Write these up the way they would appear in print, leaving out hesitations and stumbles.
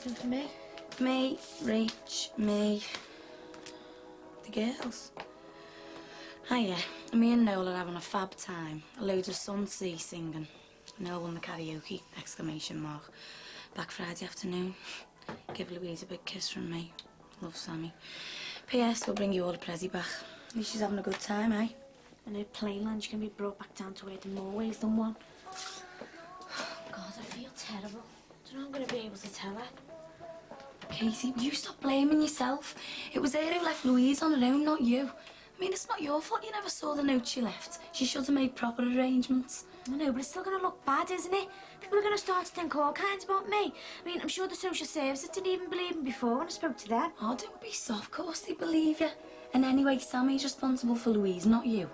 anything for me? Me, Rach, me. The girls. Hiya. Me and Noel are having a fab time. Loads of Sunsea singing. Noel won the karaoke, exclamation mark. Back Friday afternoon. Give Louise a big kiss from me. Love, Sammy. P.S. We'll bring you all a prezi back. At least she's having a good time, eh? And her plain lunch can be brought back down to earth in more ways than one. God, I feel terrible. Don't know I'm going to be able to tell her. Katie, will you stop blaming yourself? It was her who left Louise on her own, not you. I mean, it's not your fault you never saw the note she left. She should have made proper arrangements. I know, but it's still going to look bad, isn't it? People are going to start to think all kinds about me. I mean, I'm sure the social services didn't even believe me before when I spoke to them. Oh, don't be soft. Of course they believe you. And anyway, Sammy's responsible for Louise, not you.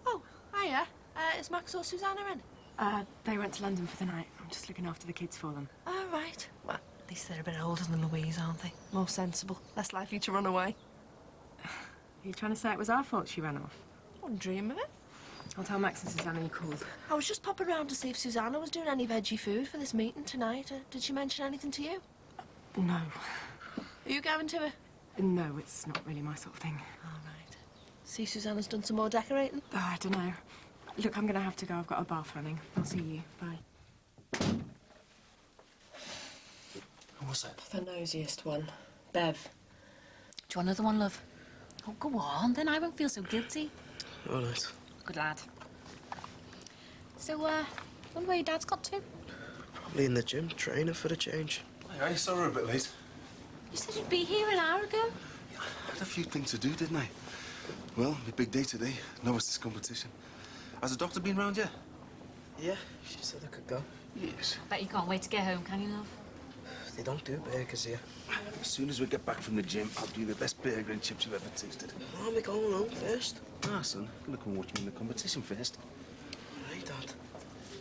Oh, hiya. Is Max or Susanna in? They went to London for the night. I'm just looking after the kids for them. Oh, right. Well, at least they're a bit older than Louise, aren't they? More sensible, less likely to run away. Are you trying to say it was our fault she ran off? Wouldn't dream of it. I'll tell Max and Susanna you called. I was just popping round to see if Susanna was doing any veggie food for this meeting tonight. Did she mention anything to you? No. Are you going to her? No, it's not really my sort of thing. All right. See Susanna's done some more decorating? Oh, I don't know. Look, I'm going to have to go. I've got a bath running. I'll see you. Bye. What's that? The nosiest one. Bev. Do you want another one, love? Oh, go on, then I won't feel so guilty. All right. Good lad. So, wonder where your dad's got to? Probably in the gym, training for the change. Hey, sorry we're a bit late. You said you'd be here an hour ago. Yeah, I had a few things to do, didn't I? Well, my big day today. Novices competition. Has the doctor been round yet? Yeah, she said I could go. Yes. Bet you can't wait to get home, can you, love? They don't do burgers here. As soon as we get back from the gym, I'll do the best burger and chips you've ever tasted. Oh, we're going home first. Ah, son, you're gonna come watch me in the competition first. All right, Dad.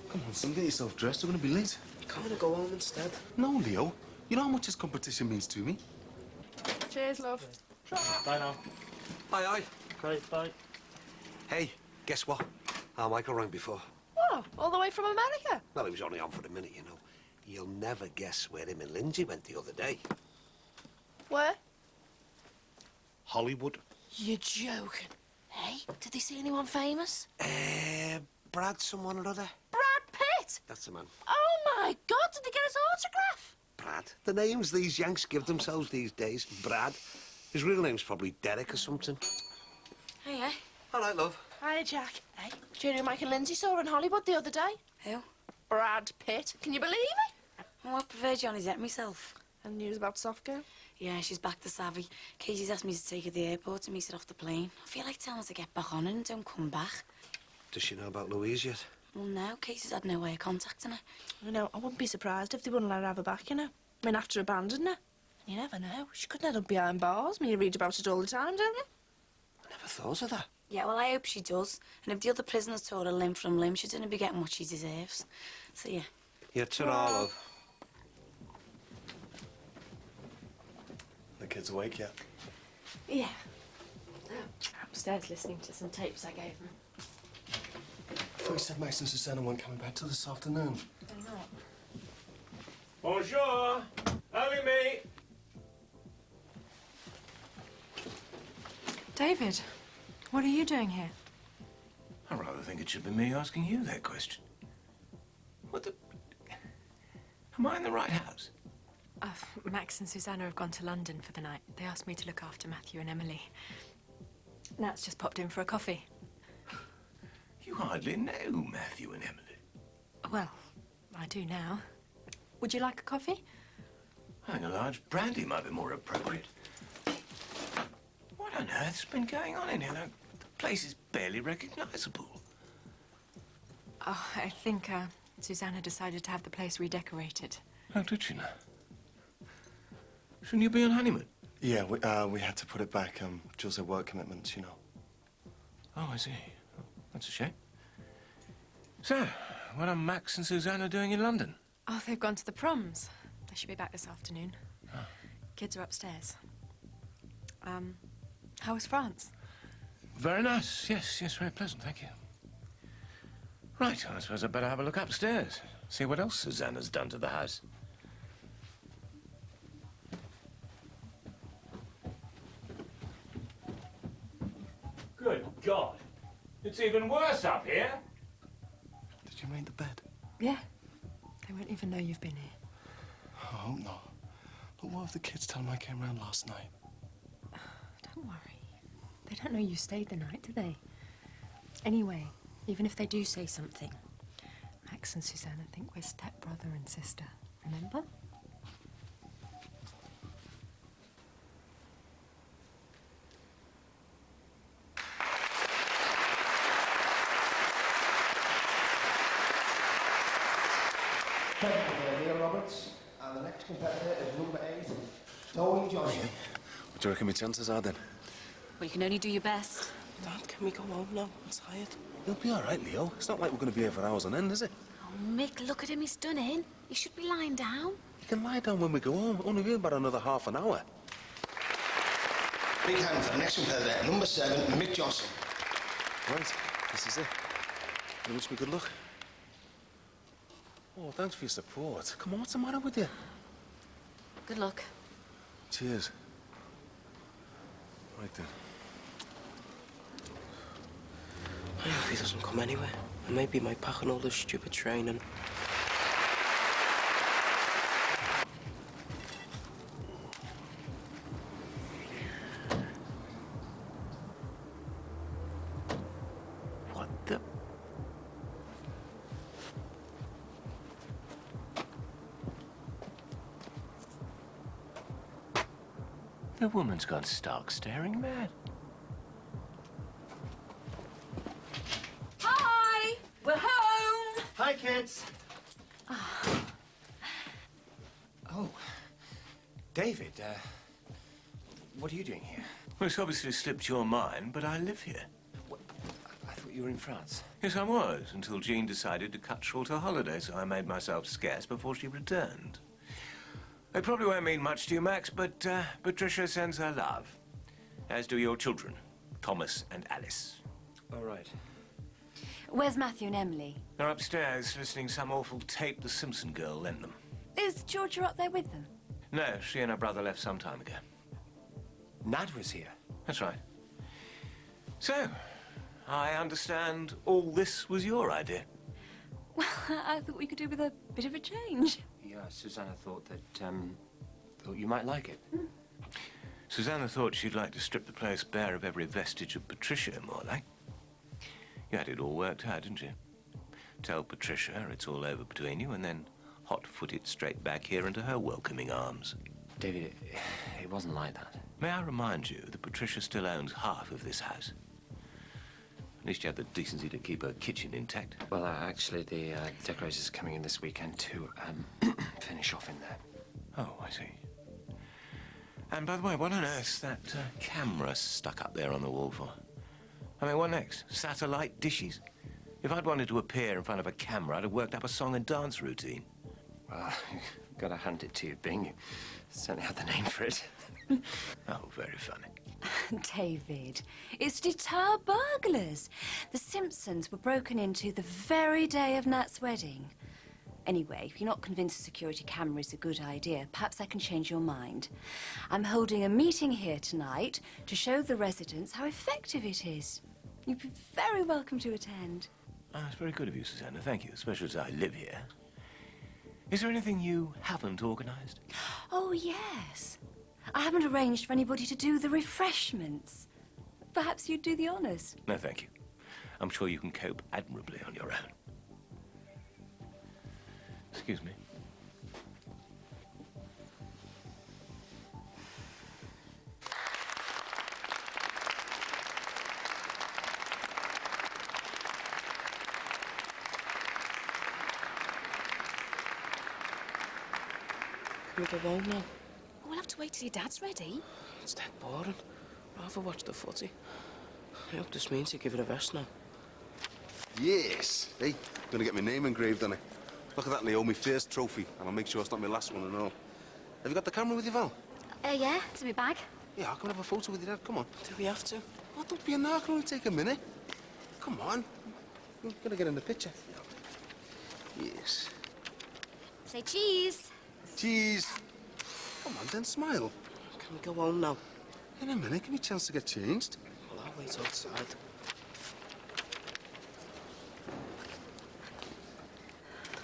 Come on, son, get yourself dressed. We're gonna be late. Can't I go home instead? No, Leo. You know how much this competition means to me. Cheers, love. Bye now. Aye. Great, bye. Hey, guess what? Our Michael rang before. Oh, all the way from America? Well, he was only on for a minute, you know. You'll never guess where him and Lindsay went the other day. Where? Hollywood. You're joking. Hey, did they see anyone famous? Brad someone or other. Brad Pitt! That's the man. Oh, my God, did they get his autograph? Brad. The names these Yanks give themselves these days. Brad. His real name's probably Derek or something. Hey, eh? All right, love. Hi, Jack. Hey, do you know who Mike and Lindsay saw in Hollywood the other day? Who? Brad Pitt. Can you believe it? Oh, I prefer Johnny Depp myself. And news about Soft Girl? Yeah, she's back to savvy. Casey's asked me to take her to the airport to meet her off the plane. I feel like telling her to get back on it and don't come back. Does she know about Louise yet? Well, no, Casey's had no way of contacting her. I know, I wouldn't be surprised if they wouldn't let her have her back, you know. I mean, after abandoning her. You never know. She could end up behind bars. I mean, you read about it all the time, don't you? I never thought of that. Yeah, well, I hope she does. And if the other prisoners tore her limb from limb, she's going to be getting what she deserves. So, yeah. Yeah, ta-ra, love. The kids awake yet? Yeah. Upstairs listening to some tapes I gave them. I thought you said Max and Susanna weren't coming back till this afternoon. They're not. Bonjour. Only me. David, what are you doing here? I rather think it should be me asking you that question. What the... Am I in the right house? Max and Susanna have gone to London for the night. They asked me to look after Matthew and Emily. Nat's just popped in for a coffee. You hardly know Matthew and Emily. Well, I do now. Would you like a coffee? I think a large brandy might be more appropriate. What on earth's been going on in here? The place is barely recognisable. Oh, I think Susanna decided to have the place redecorated. Oh, did she now? Shouldn't you be on honeymoon? Yeah, we had to put it back. Jules had work commitments, you know. Oh, I see. Oh, that's a shame. So, what are Max and Susanna doing in London? Oh, they've gone to the proms. They should be back this afternoon. Oh. Kids are upstairs. How was France? Very nice. Yes, yes, very pleasant, thank you. Right, I suppose I'd better have a look upstairs. See what else Susanna's done to the house. Good God. It's even worse up here. Did you make the bed? Yeah. They won't even know you've been here. I hope not. But what if the kids tell them I came round last night? Don't worry. They don't know you stayed the night, do they? Anyway, even if they do say something, Max and Susanna think we're stepbrother and sister. Remember? Neil Roberts, and the next competitor is number 8, Tony Johnson. What do you reckon my chances are then? Well, you can only do your best. Dad, can we go home now? I'm tired. You'll be all right, Leo. It's not like we're going to be here for hours on end, is it? Oh, Mick, look at him. He's stunning. He should be lying down. You can lie down when we go home. Only be about another half an hour. Big hand for the next competitor, number 7, Mick Johnson. Right, this is it. You wish me good luck. Oh, thanks for your support. Come on, what's the matter with you? Good luck. Cheers. Right then. I hope he doesn't come anywhere. And maybe my packing all this stupid training. What the... The woman's gone stark staring mad. Hi! We're home! Hi, kids. Oh. David, what are you doing here? Well, it's obviously slipped your mind, but I live here. I thought you were in France. Yes, I was, until Jean decided to cut short her holiday, so I made myself scarce before she returned. It probably won't mean much to you, Max, but Patricia sends her love. As do your children, Thomas and Alice. All right. Where's Matthew and Emily? They're upstairs listening to some awful tape the Simpson girl lent them. Is Georgia up there with them? No, she and her brother left some time ago. Nad was here. That's right. So, I understand all this was your idea. Well, I thought we could do with a bit of a change. Yeah, Susanna thought that, thought you might like it. Susanna thought she'd like to strip the place bare of every vestige of Patricia, more like. You had it all worked out, didn't you? Tell Patricia it's all over between you, and then hot-foot it straight back here into her welcoming arms. David, it wasn't like that. May I remind you that Patricia still owns half of this house? At least you had the decency to keep her kitchen intact. Well, actually, the decorators are coming in this weekend to finish off in there. Oh, I see. And by the way, what on earth's that camera stuck up there on the wall for? I mean, what next? Satellite dishes? If I'd wanted to appear in front of a camera, I'd have worked up a song and dance routine. Well, gotta hand it to you, Bing. You certainly had the name for it. Oh, very funny. David, it's to deter burglars. The Simpsons were broken into the very day of Nat's wedding. Anyway, if you're not convinced a security camera is a good idea, perhaps I can change your mind. I'm holding a meeting here tonight to show the residents how effective it is. You'd be very welcome to attend. Oh, it's very good of you, Susanna. Thank you, especially as I live here. Is there anything you haven't organised? Oh, yes. I haven't arranged for anybody to do the refreshments. Perhaps you'd do the honours. No, thank you. I'm sure you can cope admirably on your own. Excuse me. Can we go home now? We'll have to wait till your dad's ready. It's dead boring. Rather watch the footy. I hope this means you give it a rest now. Yes. Hey, gonna get my name engraved on it. Look at that, Leo, my first trophy. And I'll make sure it's not my last one and all. Have you got the camera with you, Val? Yeah, it's in my bag. Yeah, I'll come and have a photo with your dad. Come on. Do we have to? Oh, don't be a narc. It'll only take a minute. Come on. We've got to get in the picture. Yes. Say cheese. Cheese. Come on, then, smile. Can we go home now? In a minute, give me a chance to get changed. Well, I'll wait outside.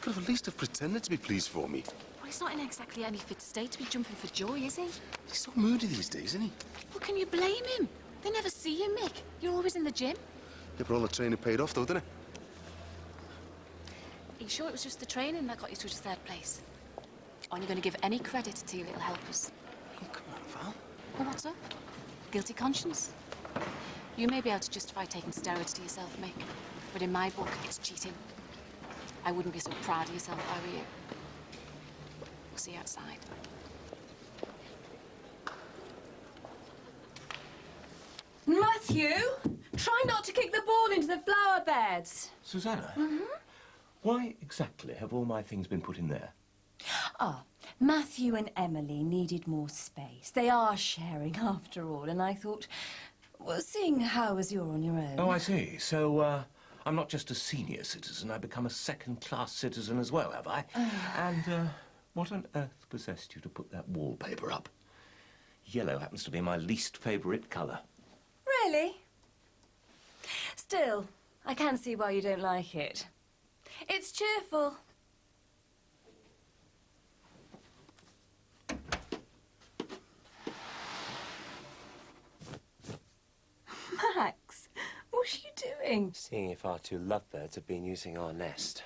Could have at least have pretended to be pleased for me. Well, he's not in exactly any fit state to be jumping for joy, is he? He's so moody these days, isn't he? Well, can you blame him? They never see you, Mick. You're always in the gym. Yeah, but all the training paid off, though, didn't it? Are you sure it was just the training that got you to his third place? Aren't you going to give any credit to your little helpers? Oh, come on, Val. Well, what's up? Guilty conscience? You may be able to justify taking steroids to yourself, Mick, but in my book, it's cheating. I wouldn't be so proud of yourself if I were you. We'll see you outside. Matthew, try not to kick the ball into the flower beds. Susanna? Why exactly have all my things been put in there? Ah, Matthew and Emily needed more space. They are sharing after all, and I thought, well, seeing how as you're on your own... Oh, I see. So, I'm not just a senior citizen, I've become a second-class citizen as well, have I? And, what on earth possessed you to put that wallpaper up? Yellow happens to be my least favourite colour. Really? Still, I can see why you don't like it. It's cheerful. Max, what are you doing? Seeing if our two lovebirds have been using our nest.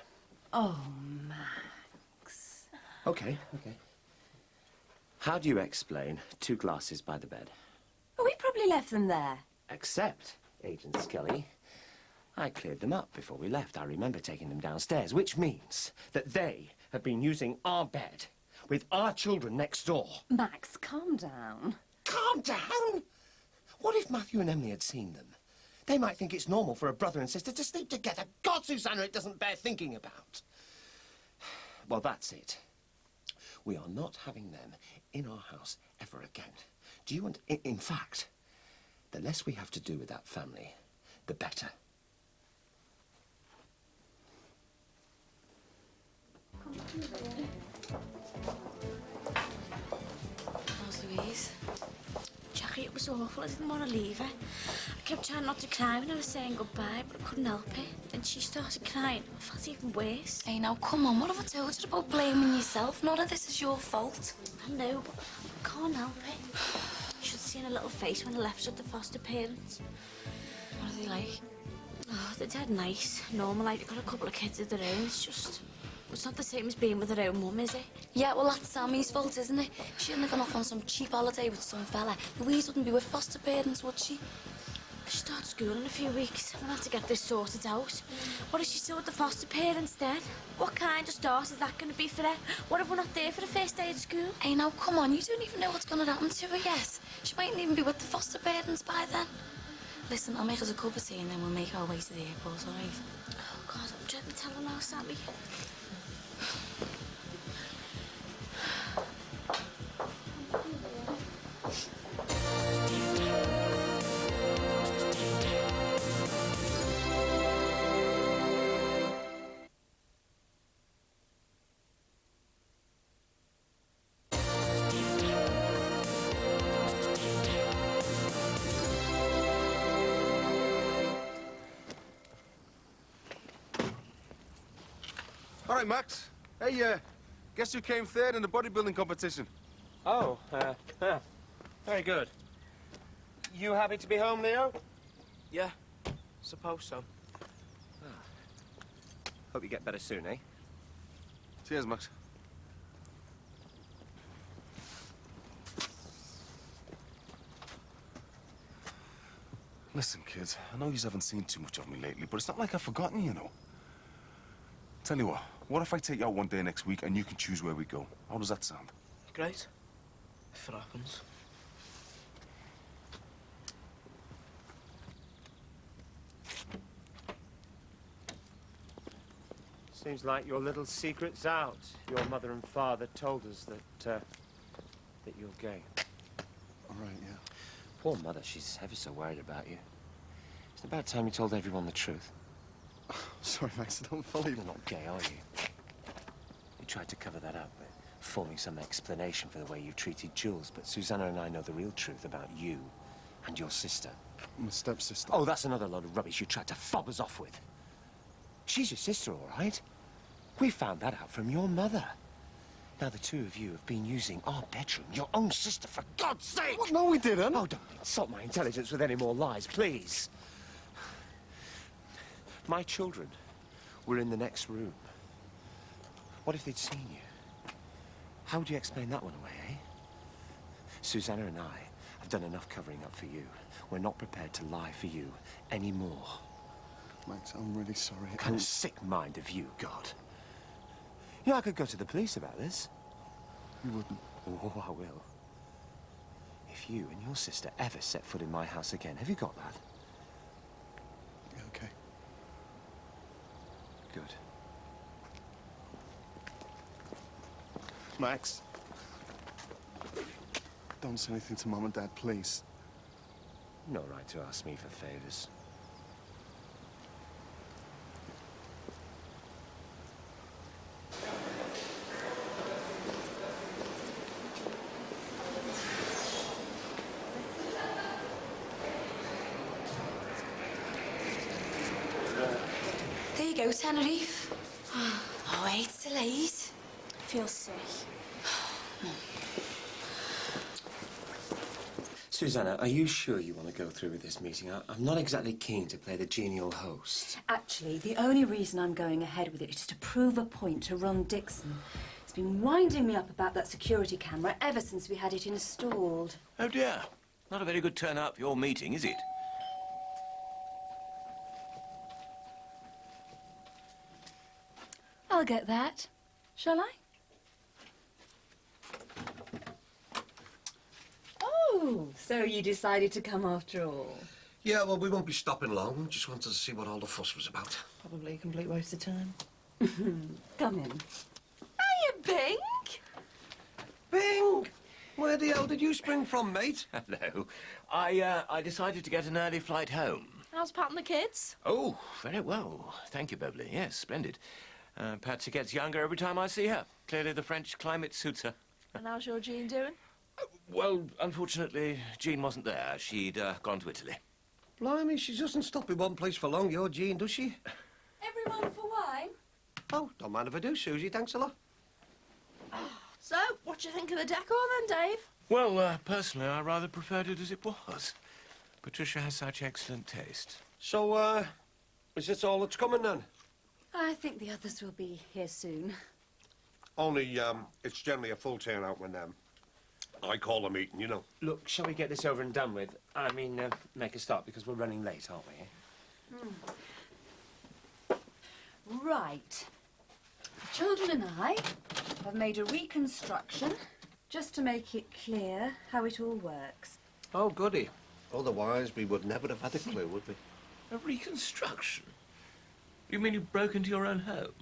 Oh, Max. Okay. How do you explain 2 glasses by the bed? Oh, we probably left them there. Except, Agent Skelly, I cleared them up before we left. I remember taking them downstairs, which means that they have been using our bed with our children next door. Max, calm down. Calm down? What if Matthew and Emily had seen them? They might think it's normal for a brother and sister to sleep together. God, Susanna, it doesn't bear thinking about. Well, that's it. We are not having them in our house ever again. Do you want... In fact, the less we have to do with that family, the better. How's Louise? Jackie, it was awful. I didn't want to leave her. I kept trying not to cry when I was saying goodbye, but I couldn't help it. And she started crying. I felt even worse. Hey, now, come on. What have I told you about blaming yourself? None of this is your fault. I know, but I can't help it. You should have seen her little face when I left her at the foster parents. What are they like? Oh, they're dead nice. Normal life. You've got a couple of kids of their own. It's just... It's not the same as being with her own mum, is it? Yeah, well, that's Sammy's fault, isn't it? She hadn't gone off on some cheap holiday with some fella. Louise wouldn't be with foster parents, would she? She starts school in a few weeks. I'm gonna have to get this sorted out. What is she still with the foster parents then? What kind of start is that gonna be for her? What if we're not there for the first day of school? Hey, now, come on. You don't even know what's gonna happen to her yet. She mightn't even be with the foster parents by then. Listen, I'll make us a cup of tea and then we'll make our way to the airport, all right? Oh, God, I'm trying to tell her now, Sammy. All right, Max. Hey, guess who came third in the bodybuilding competition? Oh, very good. You happy to be home, Leo? Yeah, suppose so. Hope you get better soon, eh? Cheers, Max. Listen, kids, I know you haven't seen too much of me lately, but it's not like I've forgotten, you know. Tell you what if I take you out one day next week and you can choose where we go? How does that sound? Great. If it happens. Seems like your little secret's out. Your mother and father told us that you're gay. All right, yeah. Poor mother, she's ever so worried about you. It's about time you told everyone the truth. Sorry, Max, I don't follow you. You're not gay, are you? You tried to cover that up by forming some explanation for the way you've treated Jules, but Susanna and I know the real truth about you and your sister. My stepsister. Oh, that's another load of rubbish you tried to fob us off with. She's your sister, all right? We found that out from your mother. Now, the two of you have been using our bedroom, your own sister, for God's sake! What? No, we didn't. Oh, don't insult my intelligence with any more lies, please. My children were in the next room. What if they'd seen you? How would you explain that one away, eh? Susanna and I have done enough covering up for you. We're not prepared to lie for you anymore. Max, I'm really sorry. What kind of sick mind of you, God? You know, I could go to the police about this. You wouldn't. Oh, I will. If you and your sister ever set foot in my house again, have you got that? Yeah, okay. Good. Max. Don't say anything to Mum and Dad, please. No right to ask me for favors. There you go, Tenerife. Oh, it's late. I feel sick. Susanna, are you sure you want to go through with this meeting? I'm not exactly keen to play the genial host. Actually, the only reason I'm going ahead with it is to prove a point to Ron Dixon. He's been winding me up about that security camera ever since we had it installed. Oh, dear. Not a very good turnout for your meeting, is it? I'll get that. Shall I? Oh, so you decided to come after all? Yeah, well, we won't be stopping long. Just wanted to see what all the fuss was about. Probably a complete waste of time. Come in. Hiya, Bink! Bing! Where the hell did you spring from, mate? Hello. I decided to get an early flight home. How's Pat and the kids? Oh, very well. Thank you, Beverly. Yes, splendid. Patsy gets younger every time I see her. Clearly the French climate suits her. And how's your Jean doing? Well, unfortunately, Jean wasn't there. She'd gone to Italy. Blimey, she doesn't stop in one place for long, your Jean, does she? Everyone for wine? Oh, don't mind if I do, Susie. Thanks a lot. So, what do you think of the decor then, Dave? Well, personally, I rather preferred it as it was. Patricia has such excellent taste. So, is this all that's coming then? I think the others will be here soon. Only, it's generally a full turnout when, I call a meeting, you know. Look, shall we get this over and done with? I mean, make a start, because we're running late, aren't we? Right. The children and I have made a reconstruction just to make it clear how it all works. Oh, goody. Otherwise, we would never have had a clue, would we? A reconstruction? You mean you broke into your own home?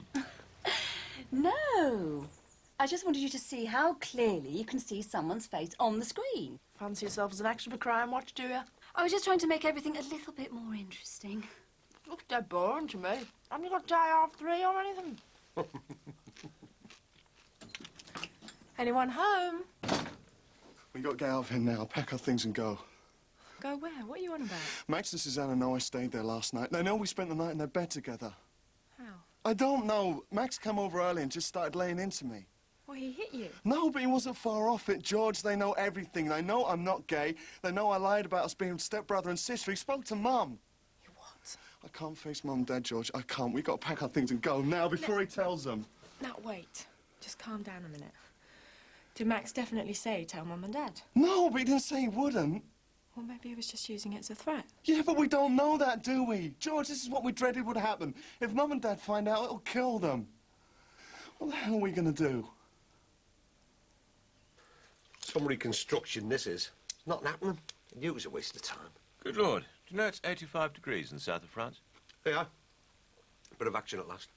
No. I just wanted you to see how clearly you can see someone's face on the screen. Fancy yourself as an extra for Crime Watch, do you? I was just trying to make everything a little bit more interesting. Looks dead boring to me. Haven't you got Die Hard 3 or anything? Anyone home? We got to get out of here now. Pack our things and go. Go where? What are you on about? Max and Susanna know I stayed there last night. They know we spent the night in their bed together. How? I don't know. Max came over early and just started laying into me. Well, he hit you. No, but he wasn't far off it. George, they know everything. They know I'm not gay. They know I lied about us being stepbrother and sister. He spoke to Mum. You what? I can't face Mum and Dad, George. I can't. We got to pack our things and go now before he tells them. Now, wait. Just calm down a minute. Did Max definitely say tell Mum and Dad? No, but he didn't say he wouldn't. Well, maybe he was just using it as a threat. Yeah, but we don't know that, do we? George, this is what we dreaded would happen. If Mum and Dad find out, it'll kill them. What the hell are we going to do? Some reconstruction, this is. Not happening. I knew it was a waste of time. Good Lord. Do you know it's 85 degrees in the south of France? Yeah. Bit of action at last.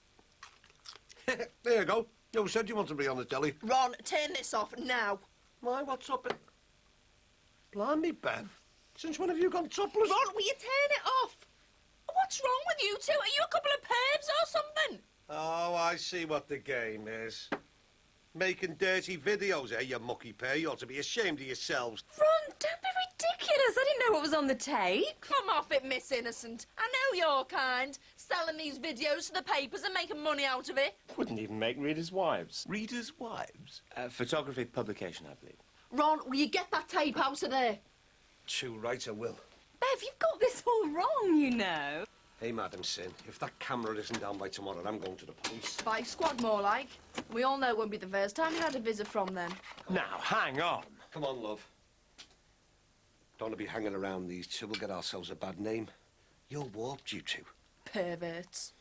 There you go. You said you wanted to be on the telly. Ron, turn this off now. Why, what's up? Blimey, Bev. Since when have you gone topless? Ron, will you turn it off? What's wrong with you two? Are you a couple of pervs or something? Oh, I see what the game is. Making dirty videos, eh, you mucky pair? You ought to be ashamed of yourselves. Ron, don't be ridiculous. I didn't know what was on the tape. Come off it, Miss Innocent. I know your kind. Selling these videos to the papers and making money out of it. Wouldn't even make readers' wives. Readers' wives? Photography publication, I believe. Ron, will you get that tape out of there? Too right, I will. Bev, you've got this all wrong, you know. Hey, Madam Sin, if that camera isn't down by tomorrow, I'm going to the police. Spy squad, more like. We all know it won't be the first time you had a visit from them. Now, hang on. Come on, love. Don't want to be hanging around these two. We'll get ourselves a bad name. You're warped, you two. Perverts.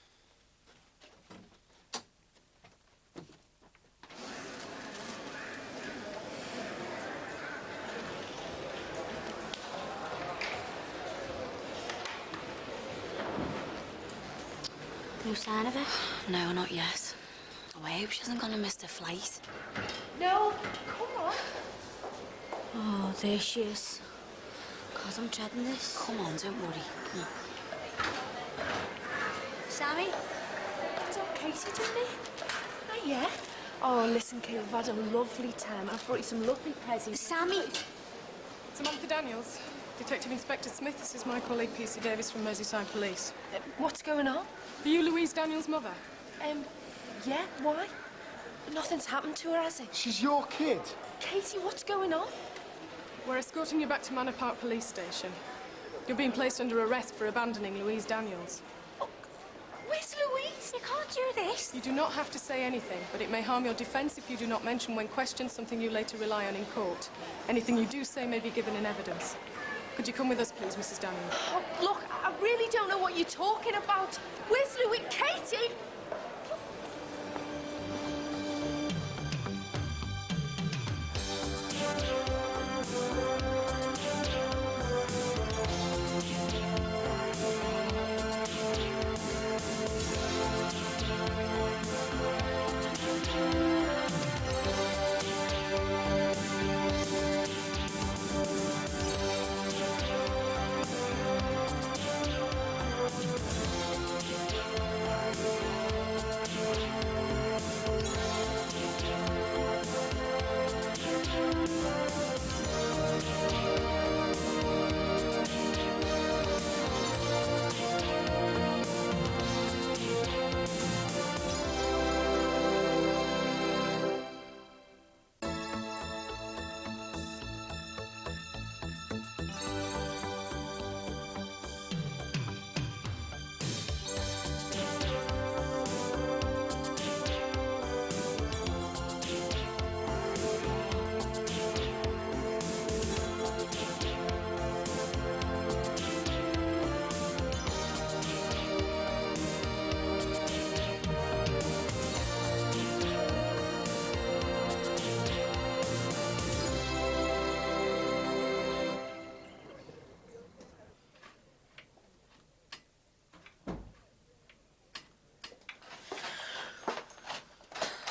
No sign of her? No, not yet. Oh, I hope she hasn't gone and missed her flight. No, come on. Oh, there she is. God, I'm dreading this. Come on, don't worry. Come on. Sammy? It's all Katie, didn't it? Oh, yeah? Oh, listen, Kate, we've had a lovely time. I've brought you some lovely presents. Sammy! Samantha Daniels. Detective Inspector Smith, this is my colleague P.C. Davis from Merseyside Police. What's going on? Are you Louise Daniels' mother? Yeah, why? Nothing's happened to her, has it? She's your kid. Katie, what's going on? We're escorting you back to Manor Park Police Station. You're being placed under arrest for abandoning Louise Daniels. Oh, where's Louise? You can't do this. You do not have to say anything, but it may harm your defence if you do not mention when questioned something you later rely on in court. Anything you do say may be given in evidence. Could you come with us, please, Mrs. Daniels? Oh, look, I really don't know what you're talking about. Where's Louise? Katie!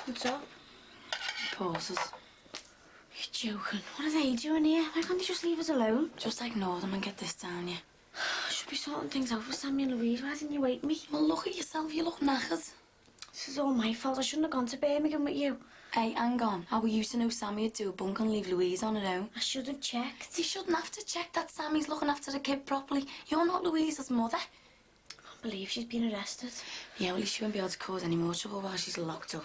What's up? Pauses. You're joking. What are they doing here? Why can't they just leave us alone? Just ignore them and get this down, yeah. I should be sorting things out for Sammy and Louise. Why didn't you wake me? Well, look at yourself. You look knackered. This is all my fault. I shouldn't have gone to Birmingham with you. Hey, hang on. How were you to know Sammy would do a bunk and leave Louise on her own? I should have checked. You shouldn't have to check that Sammy's looking after the kid properly. You're not Louise's mother. I can't believe she's been arrested. Yeah, well, at least she won't be able to cause any more trouble while she's locked up.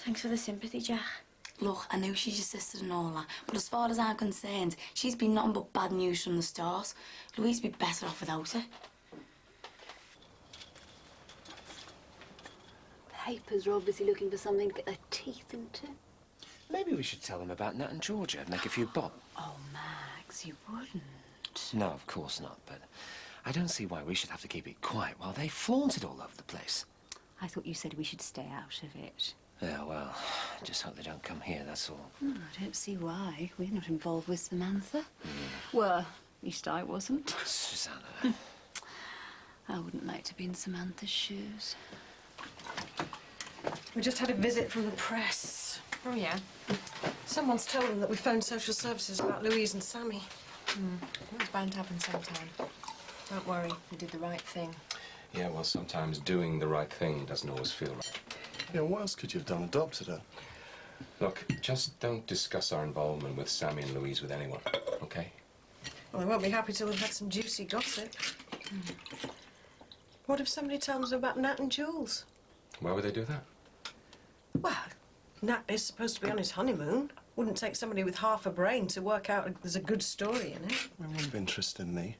Thanks for the sympathy, Jack. Look, I know she's your sister and all that, but as far as I'm concerned, she's been nothing but bad news from the start. Louise would be better off without her. Papers are obviously looking for something to get their teeth into. Maybe we should tell them about Nat and Georgia and make a few bob. Oh, Max, you wouldn't. No, of course not, but I don't see why we should have to keep it quiet while they flaunt it all over the place. I thought you said we should stay out of it. Yeah, well, just hope they don't come here, that's all. Oh, I don't see why. We're not involved with Samantha. Well, at least I wasn't. Susanna. I wouldn't like to be in Samantha's shoes. We just had a visit from the press. Oh, yeah? Someone's told them that we phoned social services about Louise and Sammy. It was bound to happen sometime. Don't worry, we did the right thing. Yeah, well, sometimes doing the right thing doesn't always feel right. Yeah, what else could you have done? Adopted her? Look, just don't discuss our involvement with Sammy and Louise with anyone, okay? Well, they won't be happy till they've had some juicy gossip. What if somebody tells them about Nat and Jules? Why would they do that? Well, Nat is supposed to be on his honeymoon. Wouldn't take somebody with half a brain to work out there's a good story in it. It wouldn't be interested in me.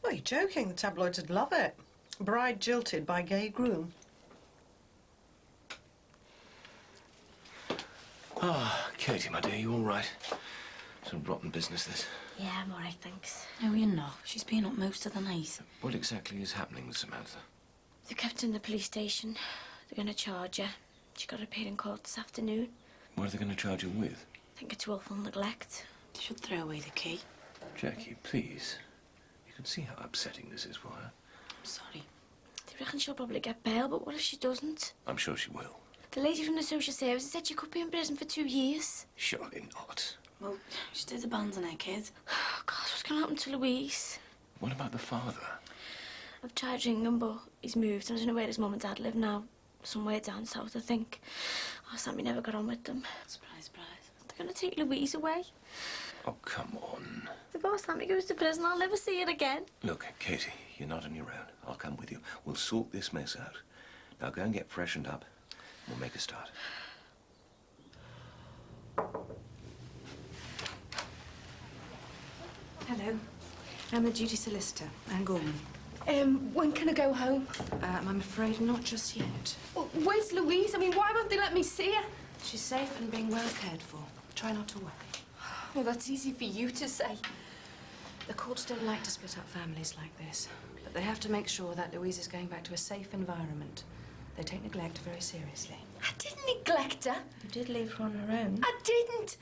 Oh, you're joking. The tabloids would love it. Bride jilted by gay groom. Ah, Katie, my dear, you all right? Some rotten business, this. Yeah, I'm all right, thanks. No, you're not. She's been up most of the night. What exactly is happening with Samantha? They kept her in the police station. They're going to charge her. She got appeared in court this afternoon. What are they going to charge you with? I think it's willful neglect. They should throw away the key. Jackie, please. You can see how upsetting this is for her. I'm sorry. They reckon she'll probably get bail, but what if she doesn't? I'm sure she will. The lady from the social services said she could be in prison for 2 years. Surely not. Well, she did abandon her kid. Oh, God, what's going to happen to Louise? What about the father? I've tried ringing him, but he's moved. I don't know where his mum and dad live now. Somewhere down south, I think. Oh, Sammy never got on with them. Surprise, surprise. They're going to take Louise away. Oh, come on. If our Sammy goes to prison, I'll never see her again. Look, Katie, you're not on your own. I'll come with you. We'll sort this mess out. Now go and get freshened up. We'll make a start. Hello. I'm the duty solicitor, Anne Gorman. When can I go home? I'm afraid not just yet. Well, where's Louise? I mean, why won't they let me see her? She's safe and being well cared for. Try not to worry. Well, that's easy for you to say. The courts don't like to split up families like this, but they have to make sure that Louise is going back to a safe environment. They take neglect very seriously. I didn't neglect her. You did leave her on her own. I didn't.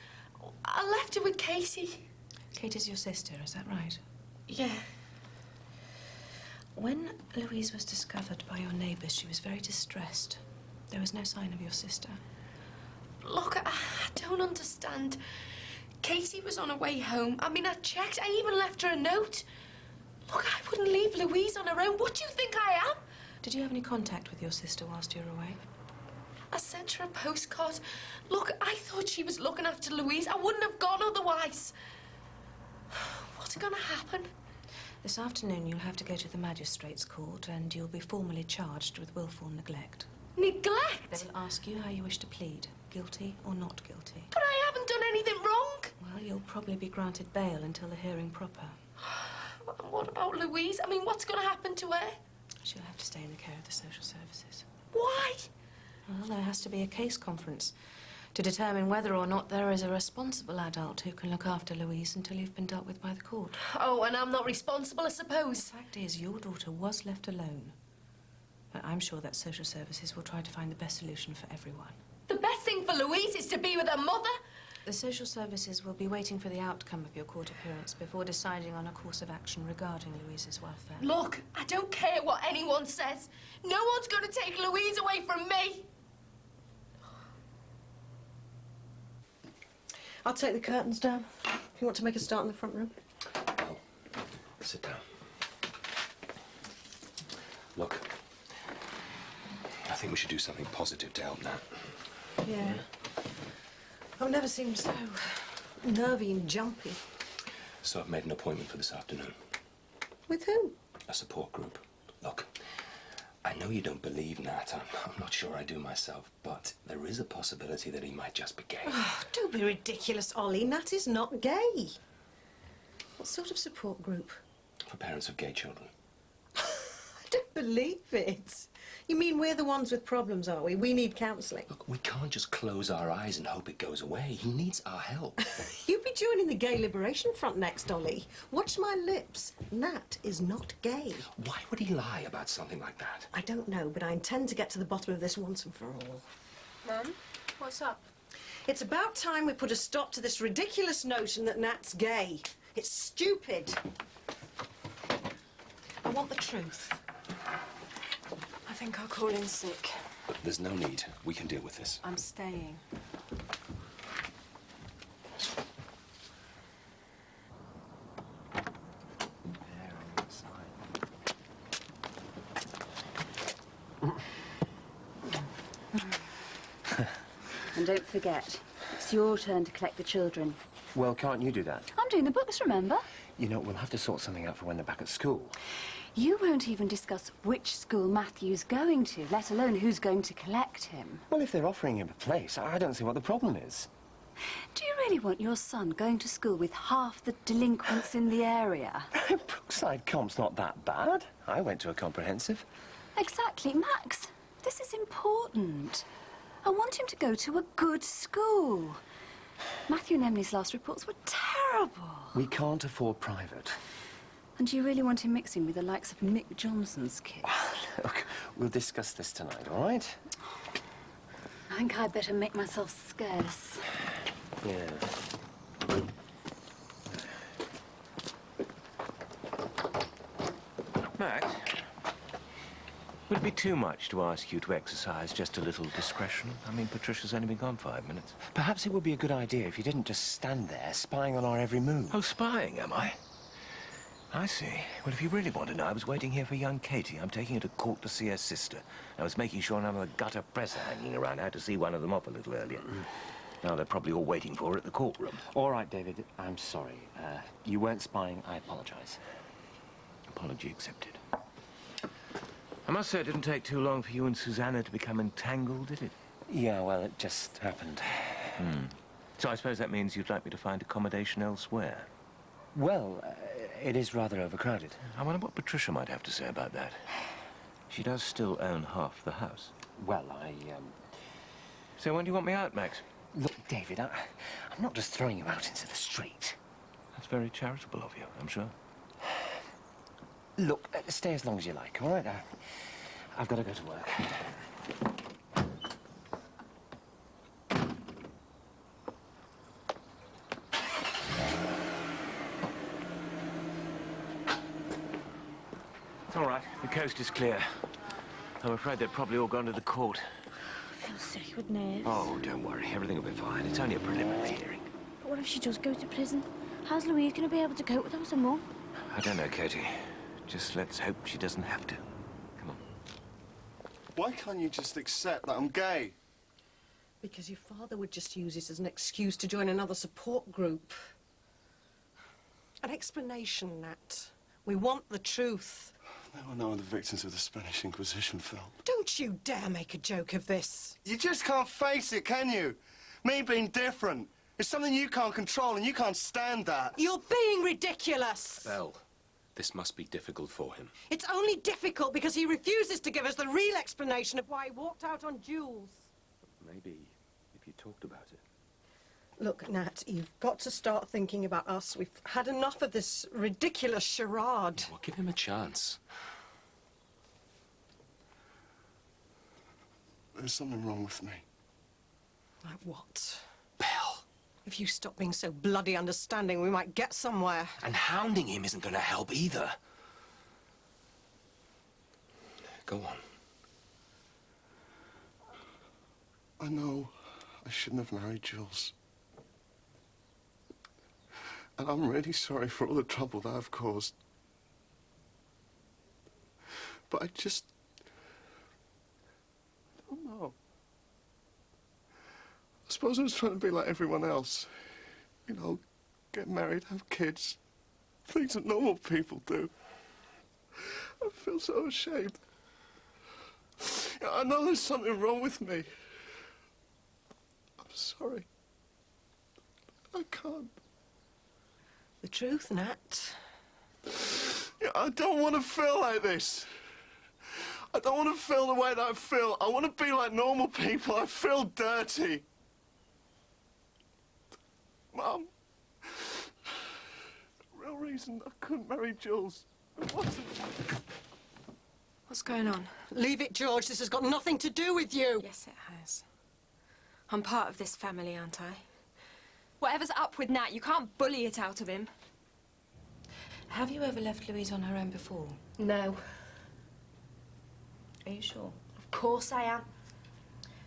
I left her with Katie. Katie's your sister, is that right? Yeah. When Louise was discovered by your neighbours, she was very distressed. There was no sign of your sister. Look, I don't understand. Katie was on her way home. I mean, I checked. I even left her a note. Look, I wouldn't leave Louise on her own. What do you think I am? Did you have any contact with your sister whilst you were away? I sent her a postcard. Look, I thought she was looking after Louise. I wouldn't have gone otherwise. What's going to happen? This afternoon, you'll have to go to the magistrate's court and you'll be formally charged with willful neglect. Neglect? They will ask you how you wish to plead, guilty or not guilty. But I haven't done anything wrong. Well, you'll probably be granted bail until the hearing proper. And what about Louise? I mean, what's going to happen to her? She'll have to stay in the care of the social services. Why? Well, there has to be a case conference to determine whether or not there is a responsible adult who can look after Louise until you've been dealt with by the court. Oh, and I'm not responsible, I suppose. The fact is, your daughter was left alone. But I'm sure that social services will try to find the best solution for everyone. The best thing for Louise is to be with her mother. The social services will be waiting for the outcome of your court appearance before deciding on a course of action regarding Louise's welfare. Look, I don't care what anyone says. No one's going to take Louise away from me. I'll take the curtains down. If you want to make a start in the front room. Oh, sit down. Look, I think we should do something positive to help Nat. Yeah. I've never seemed so nervy and jumpy. So I've made an appointment for this afternoon. With who? A support group. Look, I know you don't believe Nat. I'm not sure I do myself, but there is a possibility that he might just be gay. Oh, don't be ridiculous, Ollie. Nat is not gay. What sort of support group? For parents of gay children. I don't believe it. You mean we're the ones with problems, are we? We need counselling. Look, we can't just close our eyes and hope it goes away. He needs our help. You'll be joining the Gay Liberation Front next, Ollie. Watch my lips. Nat is not gay. Why would he lie about something like that? I don't know, but I intend to get to the bottom of this once and for all. Mum, what's up? It's about time we put a stop to this ridiculous notion that Nat's gay. It's stupid. I want the truth. I think I'll call in sick. But there's no need. We can deal with this. I'm staying. And don't forget, it's your turn to collect the children. Well, can't you do that? I'm doing the books, remember? You know, we'll have to sort something out for when they're back at school. You won't even discuss which school Matthew's going to, let alone who's going to collect him. Well, if they're offering him a place, I don't see what the problem is. Do you really want your son going to school with half the delinquents in the area? Brookside Comp's not that bad. I went to a comprehensive. Exactly, Max. This is important. I want him to go to a good school. Matthew and Emily's last reports were terrible. We can't afford private. And do you really want him mixing with the likes of Mick Johnson's kids? Look, we'll discuss this tonight, all right? I think I'd better make myself scarce. Yeah. Max, would it be too much to ask you to exercise just a little discretion? I mean, Patricia's only been gone 5 minutes. Perhaps it would be a good idea if you didn't just stand there spying on our every move. Oh, spying, am I? I see. Well, if you really want to know, I was waiting here for young Katie. I'm taking her to court to see her sister. I was making sure none of the gutter press are hanging around. I had to see one of them off a little earlier. Now they're probably all waiting for her at the courtroom. All right, David, I'm sorry. You weren't spying. I apologize. Apology accepted. I must say it didn't take too long for you and Susanna to become entangled, did it? Yeah, well, it just happened. So I suppose that means you'd like me to find accommodation elsewhere? Well, it is rather overcrowded. I wonder what Patricia might have to say about that. She does still own half the house. Well, So when do you want me out, Max? Look, David, I'm not just throwing you out into the street. That's very charitable of you, I'm sure. Look, stay as long as you like, all right? I've got to go to work. It's all right. The coast is clear. I'm afraid they've probably all gone to the court. I feel sick with nerves. Oh, don't worry. Everything will be fine. It's only a preliminary hearing. But what if she does go to prison? How's Louise going to be able to cope without her mum? I don't know, Katie. Just let's hope she doesn't have to. Come on. Why can't you just accept that I'm gay? Because your father would just use it as an excuse to join another support group. An explanation, Nat. We want the truth. Now I know the victims of the Spanish Inquisition felt. Don't you dare make a joke of this. You just can't face it, can you? Me being different. It's something you can't control, and you can't stand that. You're being ridiculous. Belle, this must be difficult for him. It's only difficult because he refuses to give us the real explanation of why he walked out on Jules. Maybe if you talked about it. Look, Nat, you've got to start thinking about us. We've had enough of this ridiculous charade. Well, give him a chance. There's something wrong with me. Like what? Belle. If you stop being so bloody understanding, we might get somewhere. And hounding him isn't going to help either. Go on. I know I shouldn't have married Jules. And I'm really sorry for all the trouble that I've caused. But I don't know. I suppose I was trying to be like everyone else. You know, get married, have kids. Things that normal people do. I feel so ashamed. I know there's something wrong with me. I'm sorry. I can't. The truth, Nat. Yeah, I don't want to feel like this. I don't want to feel the way that I feel. I want to be like normal people. I feel dirty. Mum, the real reason I couldn't marry Jules wasn't... What's going on? Leave it, George. This has got nothing to do with you. Yes, it has. I'm part of this family, aren't I? Whatever's up with Nat, you can't bully it out of him. Have you ever left Louise on her own before? No. Are you sure? Of course I am.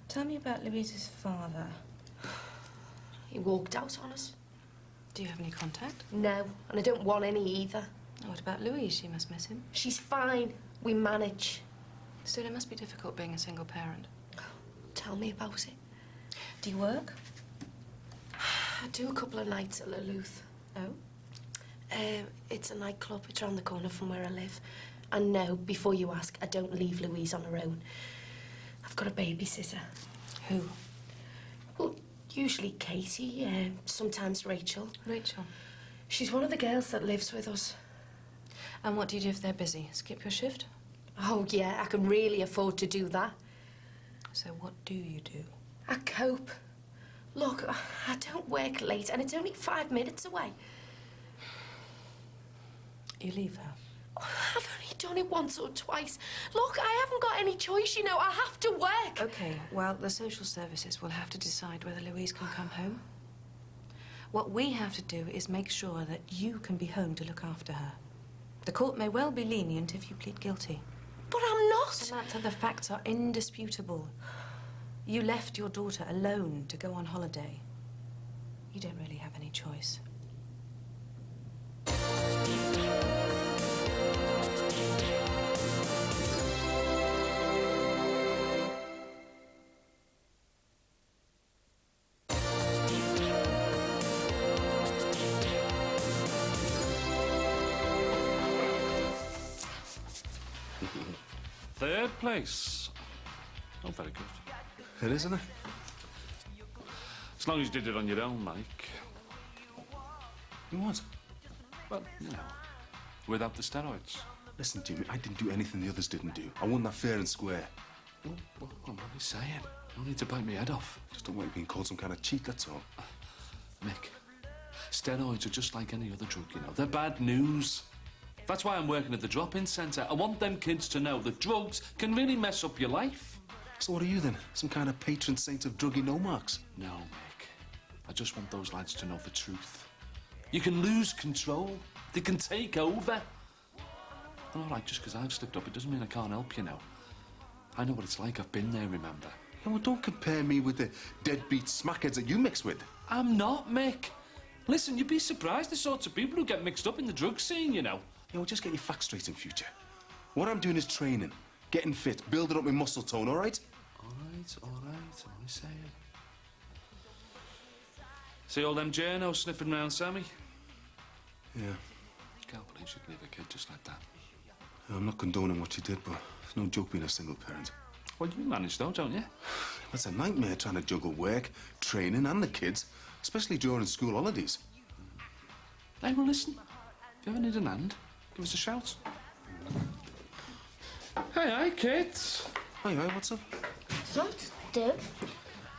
Tell me about Louise's father. He walked out on us. Do you have any contact? No, and I don't want any either. What about Louise? She must miss him. She's fine. We manage. Still, it must be difficult being a single parent. Tell me about it. Do Do you work? I do a couple of nights at Luluth. Oh? It's a nightclub. It's around the corner from where I live. And no, before you ask, I don't leave Louise on her own. I've got a babysitter. Who? Well, usually Katie, sometimes Rachel. Rachel. She's one of the girls that lives with us. And what do you do if they're busy? Skip your shift? Oh, yeah, I can really afford to do that. So what do you do? I cope. Look, I don't work late, and it's only 5 minutes away. You leave her? I've only done it once or twice. Look, I haven't got any choice, you know. I have to work. OK, well, the social services will have to decide whether Louise can come home. What we have to do is make sure that you can be home to look after her. The court may well be lenient if you plead guilty. But I'm not. Samantha, the facts are indisputable. You left your daughter alone to go on holiday. You don't really have any choice. Third place. Oh, very good. It is, isn't it? As long as you did it on your own, Mike. You what? Well, you know, without the steroids. Listen, Jimmy, I didn't do anything the others didn't do. I won that fair and square. Well, I'm only saying. No need to bite me head off. Just don't want you being called some kind of cheat, that's all. Mick, steroids are just like any other drug, you know. They're bad news. That's why I'm working at the drop-in centre. I want them kids to know that drugs can really mess up your life. So what are you, then? Some kind of patron saint of druggy no-marks? No, Mick. I just want those lads to know the truth. You can lose control. They can take over. And all right, just because I've slipped up, it doesn't mean I can't help you now. I know what it's like. I've been there, remember? Yeah, well, don't compare me with the deadbeat smackheads that you mix with. I'm not, Mick. Listen, you'd be surprised the sorts of people who get mixed up in the drug scene, you know. Yeah, well, just get your facts straight in future. What I'm doing is training, getting fit, building up my muscle tone, all right? All right, I'm only saying. See all them journos sniffing round Sammy? Yeah. Can't believe she'd leave a kid just like that. Yeah, I'm not condoning what she did, but it's no joke being a single parent. Well, you manage though, don't you? It's a nightmare trying to juggle work, training and the kids, especially during school holidays. Hey, well, listen. If you ever need an hand, give us a shout. Hi, kids. Hi, what's up? Something to do.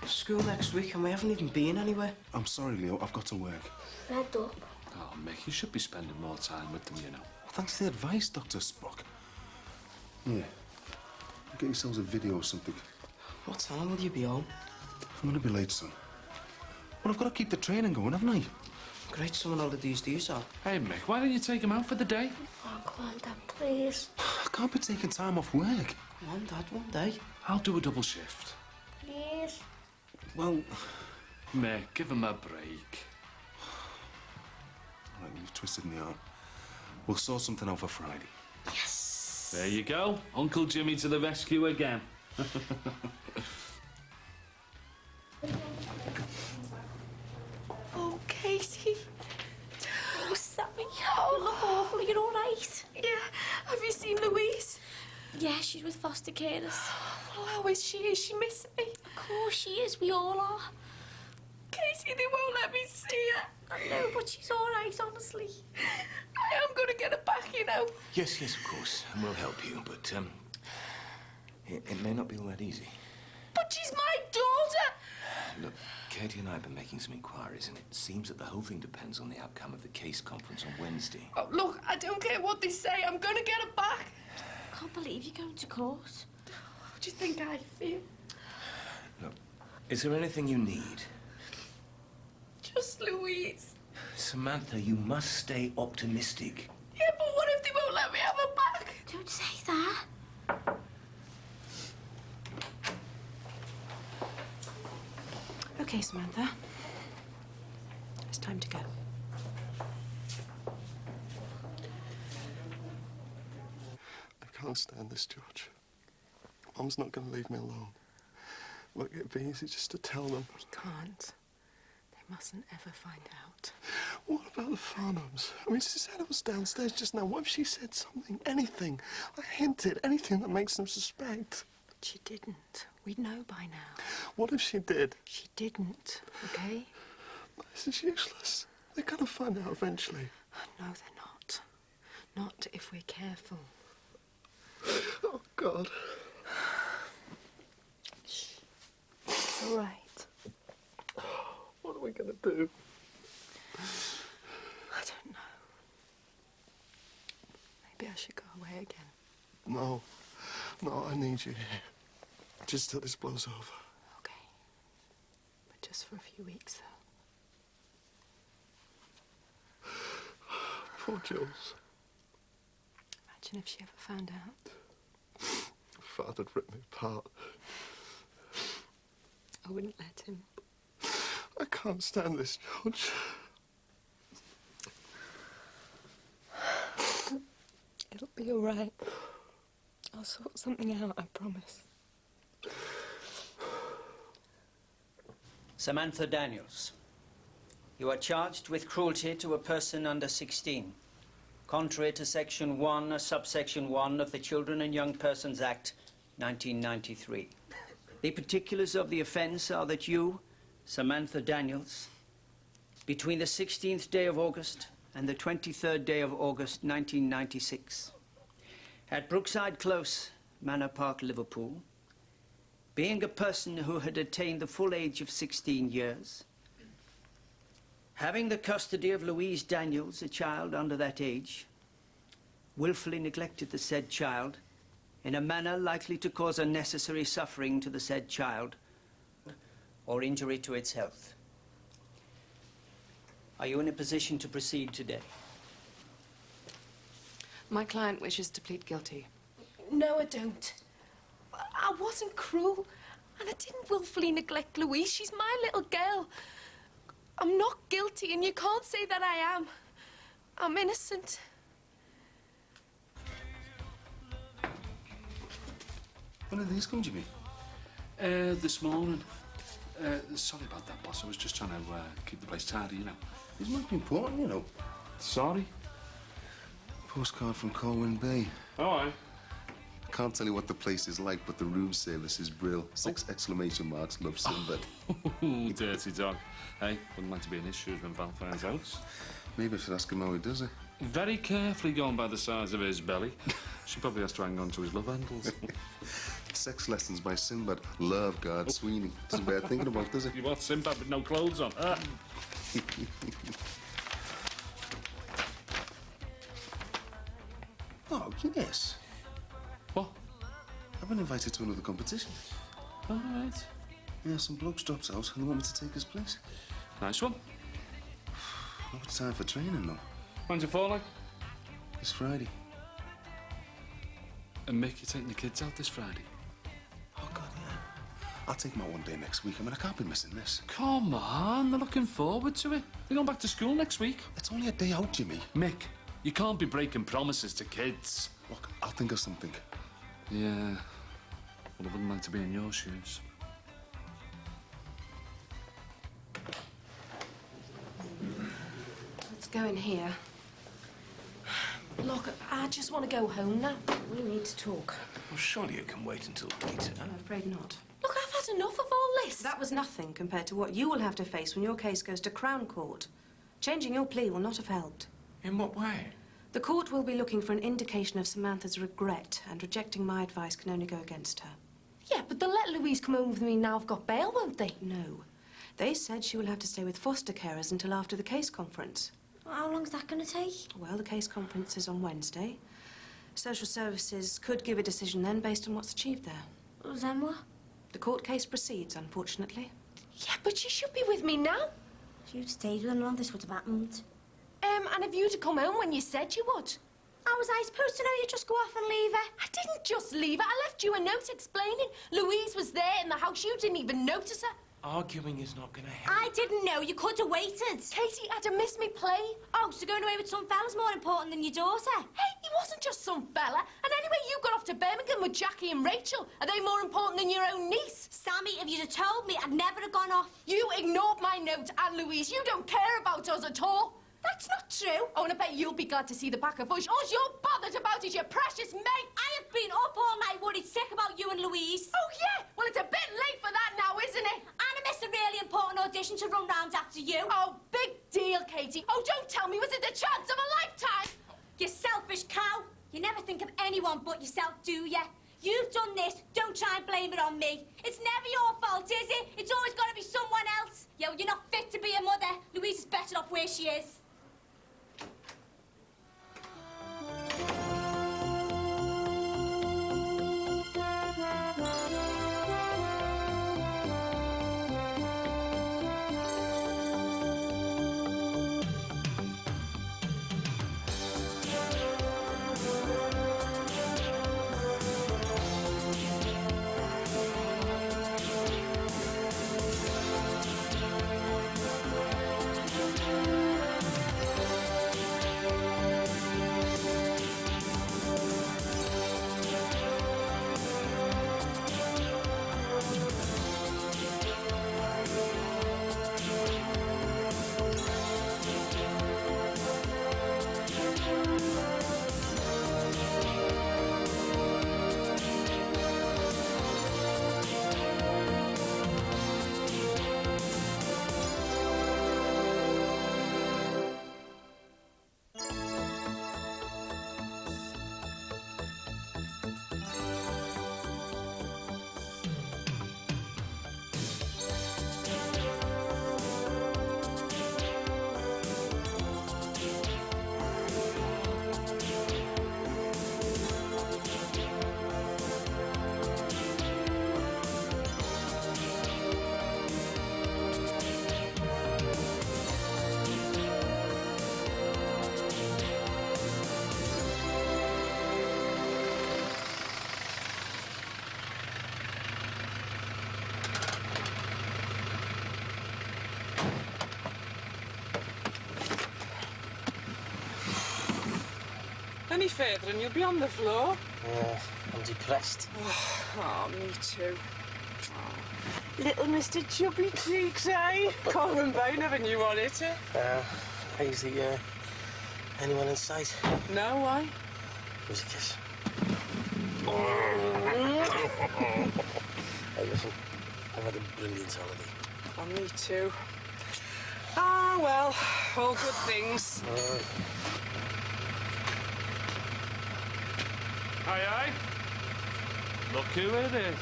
School next week and we haven't even been anywhere. I'm sorry, Leo. I've got to work. Fed up. Oh, Mick, you should be spending more time with them, you know. Thanks for the advice, Dr. Spock. Yeah. Get yourselves a video or something. What time will you be home? I'm going to be late, son. Well, I've got to keep the training going, haven't I? Great summer holidays to you, sir. Hey, Mick, why don't you take him out for the day? Oh, come on, Dad, please. I can't be taking time off work. Come on, Dad, one day. I'll do a double shift. Please. Well... Mick, give him a break. All right, you've twisted me arm. We'll sort something out for Friday. Yes. There you go. Uncle Jimmy to the rescue again. Oh, Katie. Oh, Sammy. Oh, you look awful. You're all right? Yeah. Have you seen Louise? Yeah, she's with foster carers. Well, how is she? Is she missing me? Of course she is. We all are. Katie, they won't let me see her. I know, but she's all right, honestly. I am going to get her back, you know. Yes, of course, and we'll help you, but, it may not be all that easy. But she's my daughter. Look, Katie and I have been making some inquiries, and it seems that the whole thing depends on the outcome of the case conference on Wednesday. Oh, look, I don't care what they say. I'm going to get her back. I can't believe you're going to court. How do you think I feel? Look, is there anything you need? Just Louise. Samantha, you must stay optimistic. Yeah, but what if they won't let me have her back? Don't say that. OK, Samantha. It's time to go. I can't stand this, George. Mum's not going to leave me alone. Look, it'd be easy just to tell them. We can't. They mustn't ever find out. What about the Farnhams? I mean, Susanna was downstairs just now. What if she said something, anything? I hinted, anything that makes them suspect. But she didn't. We'd know by now. What if she did? She didn't, okay? This is useless. They're gonna find out eventually. No, they're not. Not if we're careful. Oh, God. It's all right. What are we gonna do? I don't know. Maybe I should go away again. No. No, I need you here. Just till this blows over. Okay. But just for a few weeks, though. Poor Jules. Imagine if she ever found out. Father'd rip me apart. I wouldn't let him. I can't stand this, George. It'll be all right. I'll sort something out, I promise. Samantha Daniels, you are charged with cruelty to a person under 16, contrary to Section 1, subsection 1 of the Children and Young Persons Act, 1993. The particulars of the offence are that you, Samantha Daniels, between the 16th day of August and the 23rd day of August, 1996, at Brookside Close, Manor Park, Liverpool, being a person who had attained the full age of 16 years, having the custody of Louise Daniels, a child under that age, willfully neglected the said child in a manner likely to cause unnecessary suffering to the said child or injury to its health. Are you in a position to proceed today? My client wishes to plead guilty. No, I don't. I wasn't cruel, and I didn't willfully neglect Louise. She's my little girl. I'm not guilty, and you can't say that I am. I'm innocent. When did these come, Jimmy? This morning. Sorry about that, boss. I was just trying to keep the place tidy, you know. These might be important, you know. Sorry? Postcard from Colwyn Bay. Oh, aye. I can't tell you what the place is like, but the room service is brill. 6 exclamation marks, love Sinbad. Oh, dirty dog. Hey, wouldn't like to be an issue when Val finds out. Maybe I should ask him how he does it. Very carefully going by the size of his belly. She probably has to hang on to his love handles. Sex lessons by Sinbad. Love God Sweeney. Doesn't bear thinking about, does it? You want Sinbad with no clothes on? Ah. Oh, yes. What? I've been invited to another competition. All right. Yeah, some blokes drops out and they want me to take his place. Nice one. No time for training, though. When's it for, like? It's Friday. And Mick, you're taking the kids out this Friday? Oh, God, yeah. I'll take them out one day next week. I mean, I can't be missing this. Come on, they're looking forward to it. They're going back to school next week. It's only a day out, Jimmy. Mick, you can't be breaking promises to kids. Look, I'll think of something. Yeah. Well, I wouldn't like to be in your shoes. Let's go in here. Look, I just want to go home now. We need to talk. Well, surely it can wait until later. I'm afraid not. Look, I've had enough of all this. That was nothing compared to what you will have to face when your case goes to Crown Court. Changing your plea will not have helped. In what way? The court will be looking for an indication of Samantha's regret, and rejecting my advice can only go against her. Yeah, but they'll let Louise come home with me now I've got bail, won't they? No. They said she will have to stay with foster carers until after the case conference. How long's that going to take? Well, the case conference is on Wednesday. Social services could give a decision then based on what's achieved there. Well, then what? The court case proceeds, unfortunately. Yeah, but she should be with me now. If you'd stayed with her, none of this would have happened. And if you'd have come home when you said you would. How was I supposed to know you'd just go off and leave her? I didn't just leave her. I left you a note explaining. Louise was there in the house. You didn't even notice her. Arguing is not going to help. I didn't know. You could have waited. Katie had to miss me play. Oh, so going away with some fella's more important than your daughter? Hey, he wasn't just some fella. And anyway, you got off to Birmingham with Jackie and Rachel. Are they more important than your own niece? Sammy, if you'd have have told me, I'd never have gone off. You ignored my note, Anne Louise. You don't care about us at all. That's not true. Oh, and I bet you'll be glad to see the back of us. All you're bothered about is your precious mate. I have been up all night worried sick about you and Louise. Oh, yeah? Well, it's a bit late for that now, isn't it? And I missed a really important audition to run round after you. Oh, big deal, Katie. Oh, don't tell me. Was it the chance of a lifetime? You selfish cow. You never think of anyone but yourself, do you? You've done this. Don't try and blame it on me. It's never your fault, is it? It's always got to be someone else. Yeah, well, you're not fit to be a mother. Louise is better off where she is. Any further and you'll be on the floor. Yeah, I'm depressed. Oh, me too. Oh. Little Mr. Chubby Cheeks, eh? Collar and bone, never knew on it, eh? Is the, anyone in sight? No, why? Give us a kiss. Hey, listen, I've had a brilliant holiday. Oh, me too. Ah, well, all good things. All right. Aye, aye. Look who it is.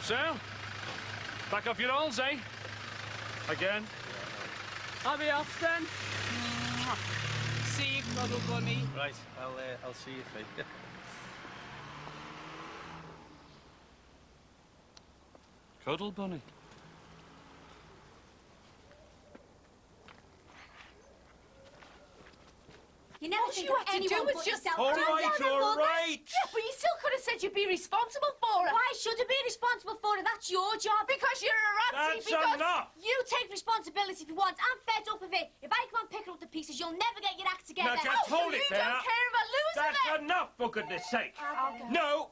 So, back off your rolls, eh? Again. I'll be off then. See you, Cuddle Bunny. Right, I'll see you, Faye. Cuddle Bunny. You never think you of had to do anyone was but just... yourself. All do right, you? all right. Yeah, but you still could have said you'd be responsible for it. Why should I be responsible for it? That's your job. Because you're a ratty. That's because enough. You take responsibility if you want. I'm fed up of it. If I come and pick up the pieces, you'll never get your act together. Now, just hold it you there. don't care about losing That's it. enough, for goodness sake. Okay. No.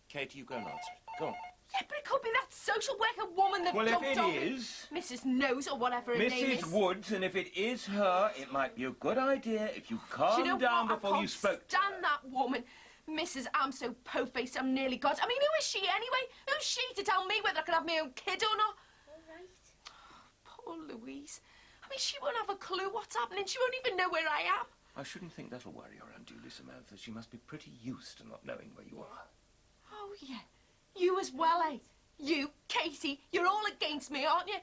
Katie, you go and answer it. Go on. Yeah, but it could be that social worker woman that Well, if dumped it on is... Mrs. Nose or whatever her name is. Mrs. Woods, and if it is her, it might be a good idea if you calm Do you know down what? before I you can't spoke. stand that woman. Mrs. I'm so po-faced, I'm nearly God. I mean, who is she anyway? Who's she to tell me whether I can have my own kid or not? All right. Poor Louise. I mean, she won't have a clue what's happening. She won't even know where I am. I shouldn't think that'll worry her unduly, Samantha. She must be pretty used to not knowing where you are. Oh, yeah. You as well, eh? You, Katie, you're all against me, aren't you?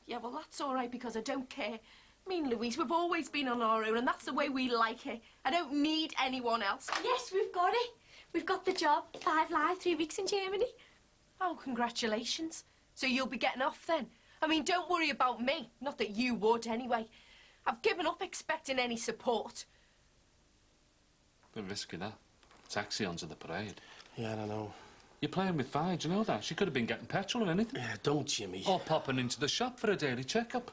Yeah, well, that's all right, because I don't care. Me and Louise, we've always been on our own, and that's the way we like it. I don't need anyone else. Yes, we've got it. We've got the job. 5 live, 3 weeks in Germany. Oh, congratulations. So you'll be getting off then? I mean, don't worry about me. Not that you would, anyway. I've given up expecting any support. Bit risky, that. Taxi onto the parade. Yeah, I don't know. You're playing with fire, do you know that? She could have been getting petrol or anything. Yeah, don't, Jimmy. Or popping into the shop for a daily checkup.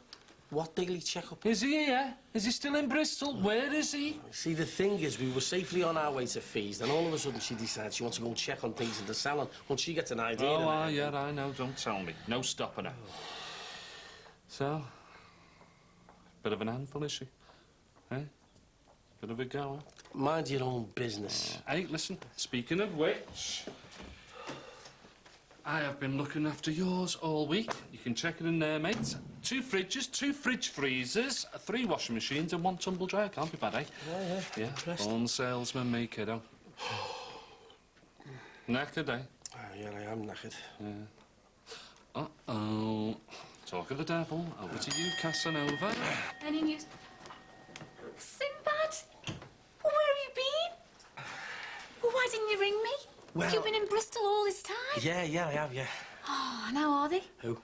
What daily checkup? Is he here? Is he still in Bristol? Where is he? See, the thing is, we were safely on our way to Fees, then all of a sudden she decides she wants to go and check on things in the salon. Once she gets an idea... Oh, yeah, I know. Don't tell me. No stopping her. So, bit of an handful, is she? Eh? Bit of a goer? Mind your own business. Hey, listen, speaking of which... I have been looking after yours all week. You can check it in there, mate. 2 fridges, 2 fridge freezers, 3 washing machines and 1 tumble dryer. Can't be bad, eh? Yeah. Born salesman, me, kiddo. Knackered, eh? Yeah, I am knackered. Yeah. Uh-oh. Talk of the devil. Over to you, Casanova. Any news? Sinbad? Well, where have you been? Well, why didn't you ring me? Well... You've been in Bristol all this time? Yeah, I have, yeah. Oh, and how are they? Who?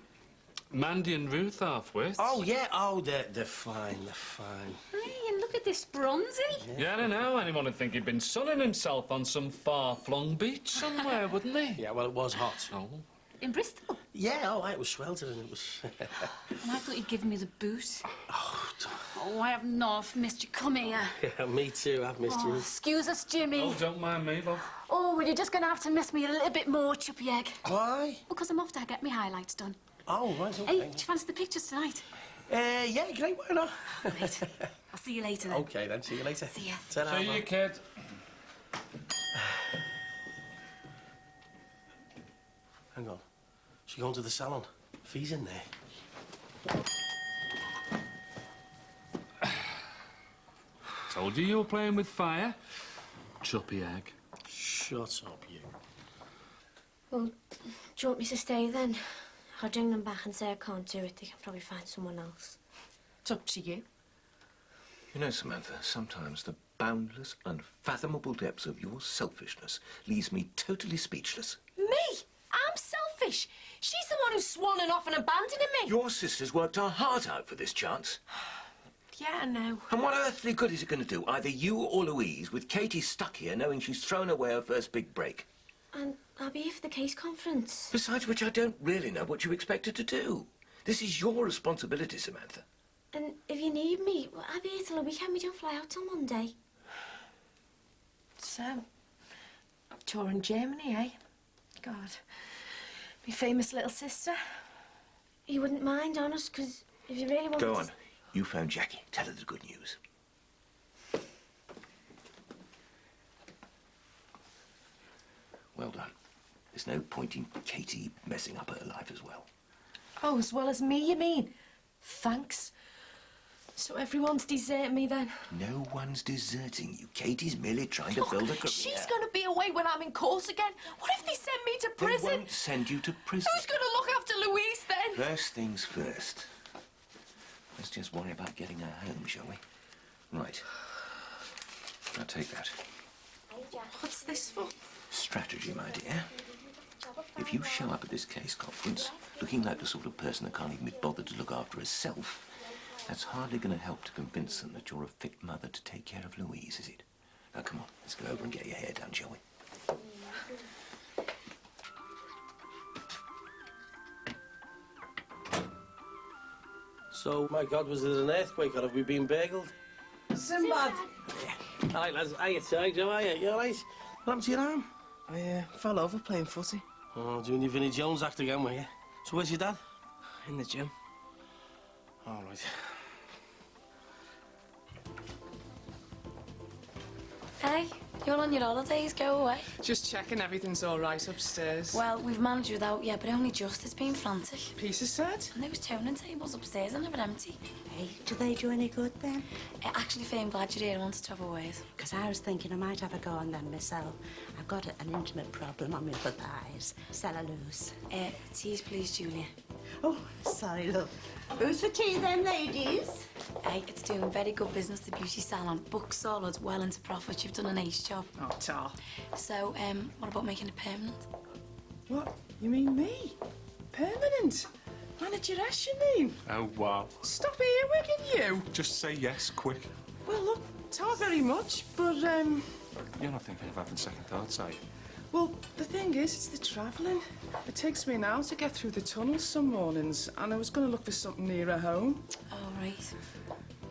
Mandy and Ruth half-wits. Oh, yeah. Oh, they're fine. They're fine. Hey, and look at this bronzy. Yeah, I don't know. Anyone would think he'd been sunning himself on some far-flung beach somewhere, wouldn't he? Yeah, well, it was hot. Oh. In Bristol? Yeah, it was sweltering. It was... And I thought you'd given me the boot. Oh, I have not missed you. Come here. Yeah, me too. I've missed you. Excuse us, Jimmy. Oh, don't mind me, love. Oh, well, you're just going to have to miss me a little bit more, Chuppy Egg. Why? Because I'm off to get my highlights done. Oh, right, okay. Hey, do you fancy the pictures tonight? Yeah, great, why not? Great. I'll see you later, then. Okay, then. See you later. See ya. Ta-ra, See you, man. kid. Hang on. She's going to the salon. Fee's in there. Told you were playing with fire. Chuppy Egg. Shut up, you. Well, do you want me to stay then? I'll bring them back and say I can't do it. They can probably find someone else. It's up to you. You know, Samantha, sometimes the boundless, unfathomable depths of your selfishness leaves me totally speechless. Me? I'm selfish. She's the one who's swanning off and abandoning me. Your sister's worked her heart out for this chance. Yeah, I know. And what earthly good is it going to do, either you or Louise, with Katie stuck here knowing she's thrown away her first big break? And I'll be here for the case conference. Besides which, I don't really know what you expect her to do. This is your responsibility, Samantha. And if you need me, well, I'll be here till the weekend. We don't fly out till Monday. So, tour in Germany, eh? God, me famous little sister. You wouldn't mind, honest, because if you really want Go to... on. You found Jackie. Tell her the good news. Well done. There's no point in Katie messing up her life as well. Oh, as well as me, you mean? Thanks. So everyone's deserting me then? No one's deserting you. Katie's merely trying to build a career. She's going to be away when I'm in court again. What if they send me to They prison? won't send you to prison. Who's going to look after Louise then? First things first. Let's just worry about getting her home, shall we? Right. Now take that. What's this for? Strategy, my dear. If you show up at this case conference looking like the sort of person that can't even be bothered to look after herself, that's hardly going to help to convince them that you're a fit mother to take care of Louise, is it? Now, come on, let's go over and get your hair done, shall we? So, my God, was it an earthquake or have we been bagelled? Sinbad! All right, lads. Hiya, Ty. How are you? You all right? What happened to your arm? I fell over playing footy. Oh, doing your Vinnie Jones act again, were you? So where's your dad? In the gym. All right. Hey, you're on your holidays. Go away. Just checking everything's all right upstairs. Well, we've managed without you, but only just. It's been frantic. Pieces set? And those toning tables upstairs are never empty. Hey, do they do any good then? Actually, Faye, I'm glad you're here. I wanted to have a word. Because I was thinking I might have a go on them myself. I've got an intimate problem on my upper thighs. Cellulose. Teas, please, Julia. Oh, sorry, love. Who's for tea then, ladies? Hey, it's doing very good business, the beauty salon. Book solid, well into profit. You've done an ace job. Oh, tar. So, what about making it permanent? What? You mean me? Permanent? Manageress, you mean? Oh, wow. Stop earwigging you. Just say yes, quick. Well, look, tar very much, but, You're not thinking of having second thoughts, are you? Well, the thing is, it's the travelling. It takes me an hour to get through the tunnels some mornings, and I was going to look for something nearer home. All right.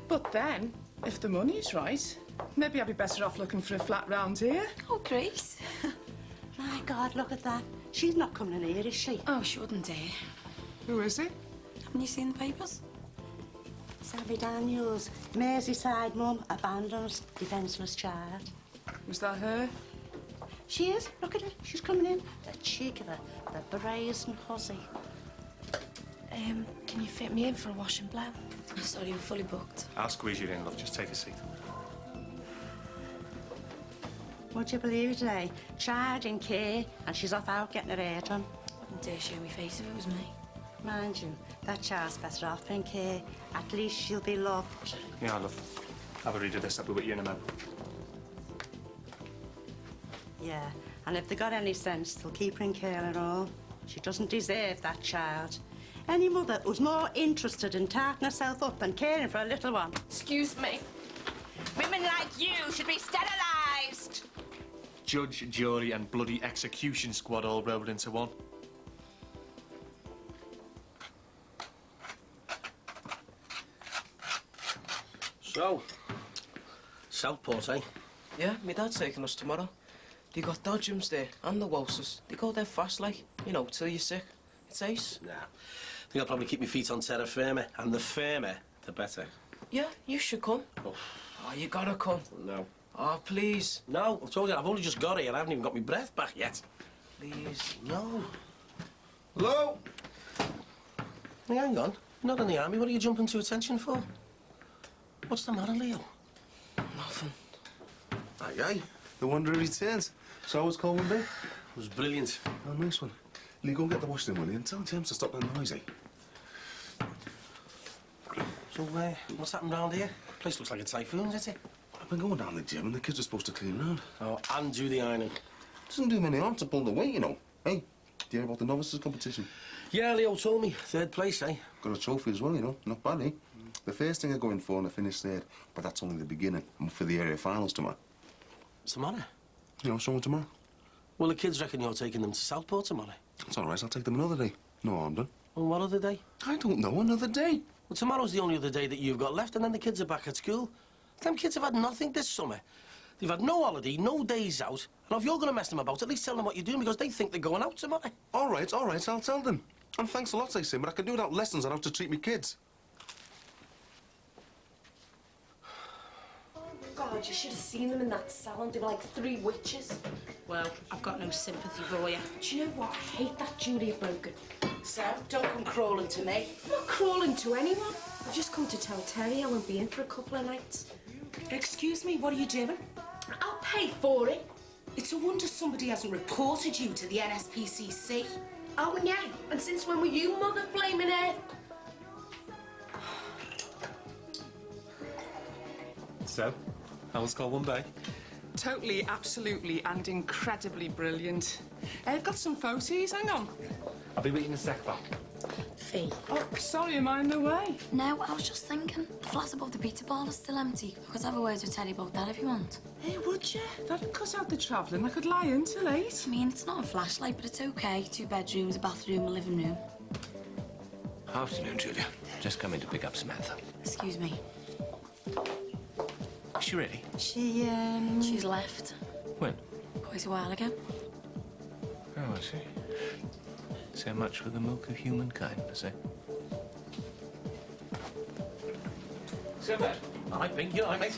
But then, if the money's right, maybe I'd be better off looking for a flat round here. Oh, Grace. My God, look at that. She's not coming in here, is she? Oh, she wouldn't dare. Who is it? Haven't you seen the papers? Sally Daniels, Merseyside mum, abandons defenceless child. Was that her? She is. Look at her. She's coming in. The cheek of her. The brazen hussy. Can you fit me in for a wash and blow? I'm sorry, we're fully booked. I'll squeeze you in, love. Just take a seat. Would you believe it, eh? Child in care, and she's off out getting her hair done. Wouldn't dare show me face if it was me. Mind you, that child's better off in care. At least she'll be loved. Yeah, love. Have a read of this. I'll be with you in a minute. Yeah, and if they got any sense, they'll keep her in care and all. She doesn't deserve that child. Any mother who's more interested in tarting herself up than caring for a little one. Excuse me. Women like you should be sterilised. Judge, jury, and bloody execution squad all rolled into one. So, Southport, eh? Yeah, my dad's taking us tomorrow. They got Dodgems there and the Walsers. They go there fast, like, you know, till you're sick. It's ace. Nah. I think I'll probably keep my feet on terra firma, and the firmer, the better. Yeah, you should come. Oh, you gotta come. No. Oh, please. No, I've told you, I've only just got here. I haven't even got my breath back yet. Please. No. Hello? Hey, hang on. You're not in the army. What are you jumping to attention for? What's the matter, Leo? Nothing. Aye, aye. The Wanderer returns. So what's Colwyn be? It was brilliant. Oh, nice one. Lee, go and get the washing, will you? And tell James to stop that noise, eh? So, what's happened round here? Place looks like a typhoon, doesn't it? I've been going down the gym and the kids are supposed to clean round. Oh, and do the ironing. Doesn't do many harm to pull the weight, you know. Hey, do you hear about the novices competition? Yeah, Leo told me. Third place, eh? Got a trophy as well, you know. Not bad, eh? The first thing I go in for and I finish third, but that's only the beginning. I'm up for the area finals tomorrow. What's the matter? You know, someone tomorrow. Well, the kids reckon you're taking them to Southport tomorrow. It's all right, I'll take them another day. No harm done. Well, what other day? I don't know, another day. Well, tomorrow's the only other day that you've got left, and then the kids are back at school. Them kids have had nothing this summer. They've had no holiday, no days out. And if you're going to mess them about, at least tell them what you're doing, because they think they're going out tomorrow. All right, I'll tell them. And thanks a lot, I say, but I can do without lessons on how to treat me kids. God, you should have seen them in that salon. They were like three witches. Well, I've got no sympathy for you. Do you know what? I hate that Julia Brogan. So, don't come crawling to me. I'm not crawling to anyone. I've just come to tell Terry I won't be in for a couple of nights. Excuse me, what are you doing? I'll pay for it. It's a wonder somebody hasn't reported you to the NSPCC. Oh, yeah? And since when were you mother blaming her? So, how was Colwyn Bay? Totally, absolutely, and incredibly brilliant. I've got some photos, hang on. I'll be with you in a sec, pal. Fee. Oh, sorry, am I in the way? No, I was just thinking. The flat above the pizza bar is still empty. I could have a word with Teddy about that if you want. Hey, would you? That'd cut out the travelling. I could lie in till 8. I mean, it's not a flashlight, but it's okay. 2 bedrooms, a bathroom, a living room. Afternoon, Julia. Just coming to pick up Samantha. Excuse me. Is she ready? She's left. When? Quite a while ago. Oh, I see. So much for the milk of human kindness, eh? Simba. All right, Pink. You all right, mate?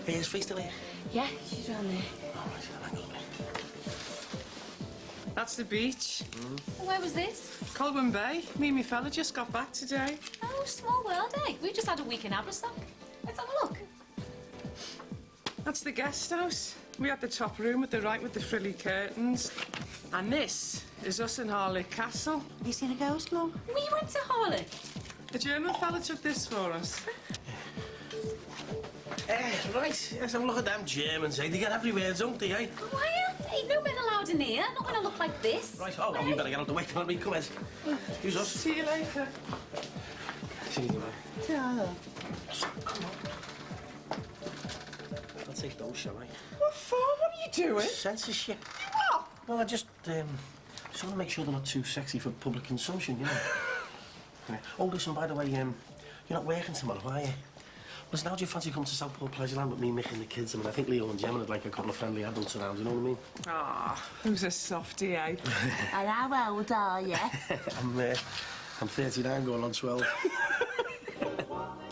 Hey, is Fee still here? Yeah, she's round there. All right, hang on. That's the beach. Where was this? Colwyn Bay. Me and my fella just got back today. Oh, small world, eh? We just had a week in Aberystwyth. Let's have a look. That's the guest house. We had the top room with the frilly curtains. And this is us in Harlech Castle. Have you seen a ghost, Mum? We went to Harlech. The German fella took this for us. Right, let's have a look at them Germans, eh? They get everywhere, don't they, eh? Why aren't they? No men allowed in here. Not when I look like this. Right, oh, well, we better get out the way. Come on, come in. Who's us? See you later. See you later. Yeah. I'll take those, shall I? What for? What are you doing? Censorship. What? Well, I just want to make sure they're not too sexy for public consumption, you know. Yeah. Oh, listen, by the way, you're not working tomorrow, are you? Listen, how do you fancy coming to Southport Pleasureland with me, Mick and the kids? I mean, I think Leo and Gemma would like a couple of friendly adults around, you know what I mean? Ah, who's a softie, eh? And how old are you? I'm 39 going on 12.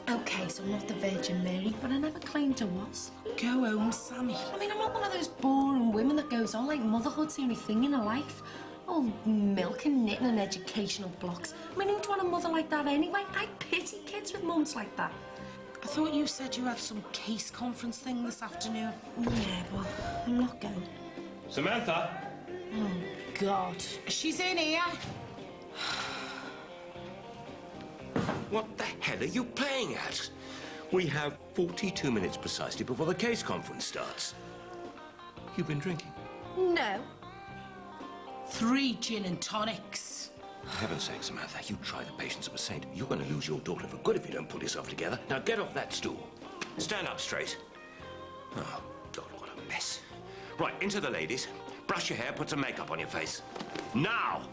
OK, so I'm not the Virgin Mary, but I never claimed I was. Go home, Sammy. I mean, I'm not one of those boring women that goes on like motherhood's the only thing in her life. Oh, milk and knitting and educational blocks. I mean, who'd want a mother like that anyway? I pity kids with mums like that. I thought you said you had some case conference thing this afternoon. Yeah, but I'm not going. Samantha? Oh, God. She's in here. What the hell are you playing at? We have 42 minutes precisely before the case conference starts. You've been drinking? No. 3 gin and tonics. For heaven's sake, Samantha, you try the patience of a saint. You're going to lose your daughter for good if you don't pull yourself together. Now get off that stool. Stand up straight. Oh, God, what a mess. Right, into the ladies. Brush your hair, put some makeup on your face. Now!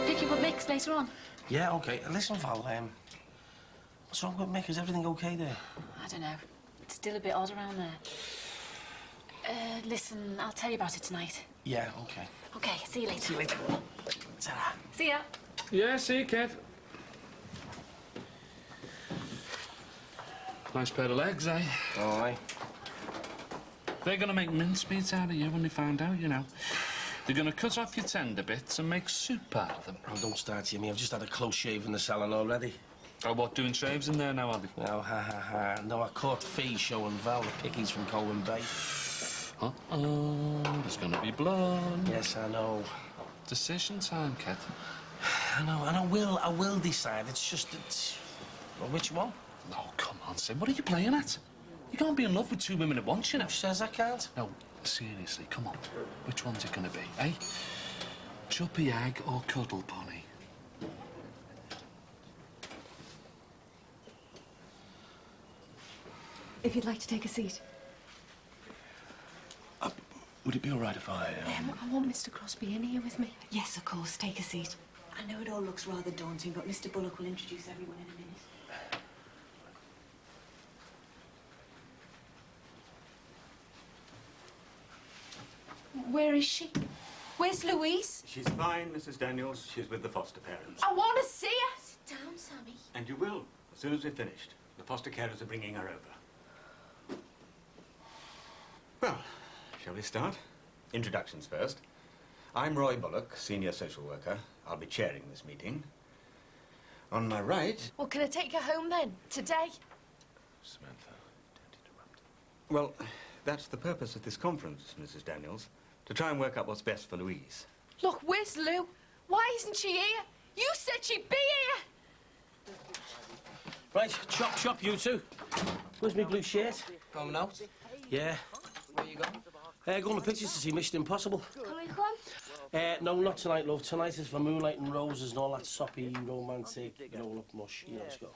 Pick you up Mick's later on. Yeah, OK. Listen, Val, what's wrong with Mick? Is everything OK there? I don't know. It's still a bit odd around there. Listen, I'll tell you about it tonight. Yeah, OK. OK, see you later. See you later. Ta-ra. See ya. Yeah, see you, kid. Nice pair of legs, eh? All right. They're going to make mincemeat out of you when they find out, you know. They're going to cut off your tender bits and make soup out of them. Oh, don't start, Jimmy. I've just had a close shave in the salon already. Oh, what, doing shaves in there now, are they? Oh, ha, ha, ha. No, I caught Fee showing Val the pickies from Colwyn Bay. Uh-oh, there's going to be blood. Yes, I know. Decision time, kid. I know, and I will decide. Well, which one? Oh, come on, Sim. What are you playing at? You can't be in love with 2 women at once, you know. Who says I can't? No, seriously, come on. Which one's it going to be, eh? Chuppy egg or cuddle pony? If you'd like to take a seat. Would it be all right if I... I want Mr. Crosby in here with me. Yes, of course. Take a seat. I know it all looks rather daunting, but Mr. Bullock will introduce everyone in a minute. Where is she? Where's Louise? She's fine, Mrs. Daniels. She's with the foster parents. I want to see her. Sit down, Sammy. And you will, as soon as we're finished. The foster carers are bringing her over. Well, shall we start? Introductions first. I'm Roy Bullock, senior social worker. I'll be chairing this meeting. On my right... Well, can I take her home then? Today? Samantha, don't interrupt. Well, that's the purpose of this conference, Mrs. Daniels. To try and work out what's best for Louise. Look, where's Lou? Why isn't she here? You said she'd be here! Right, chop, you two. Where's my blue shirt? Coming out? Yeah. Where you going? Going to pictures to see Mission Impossible. Can we come? No, not tonight, love. Tonight is for Moonlight and Roses and all that soppy, romantic, roll-up mush. Yeah, let's go.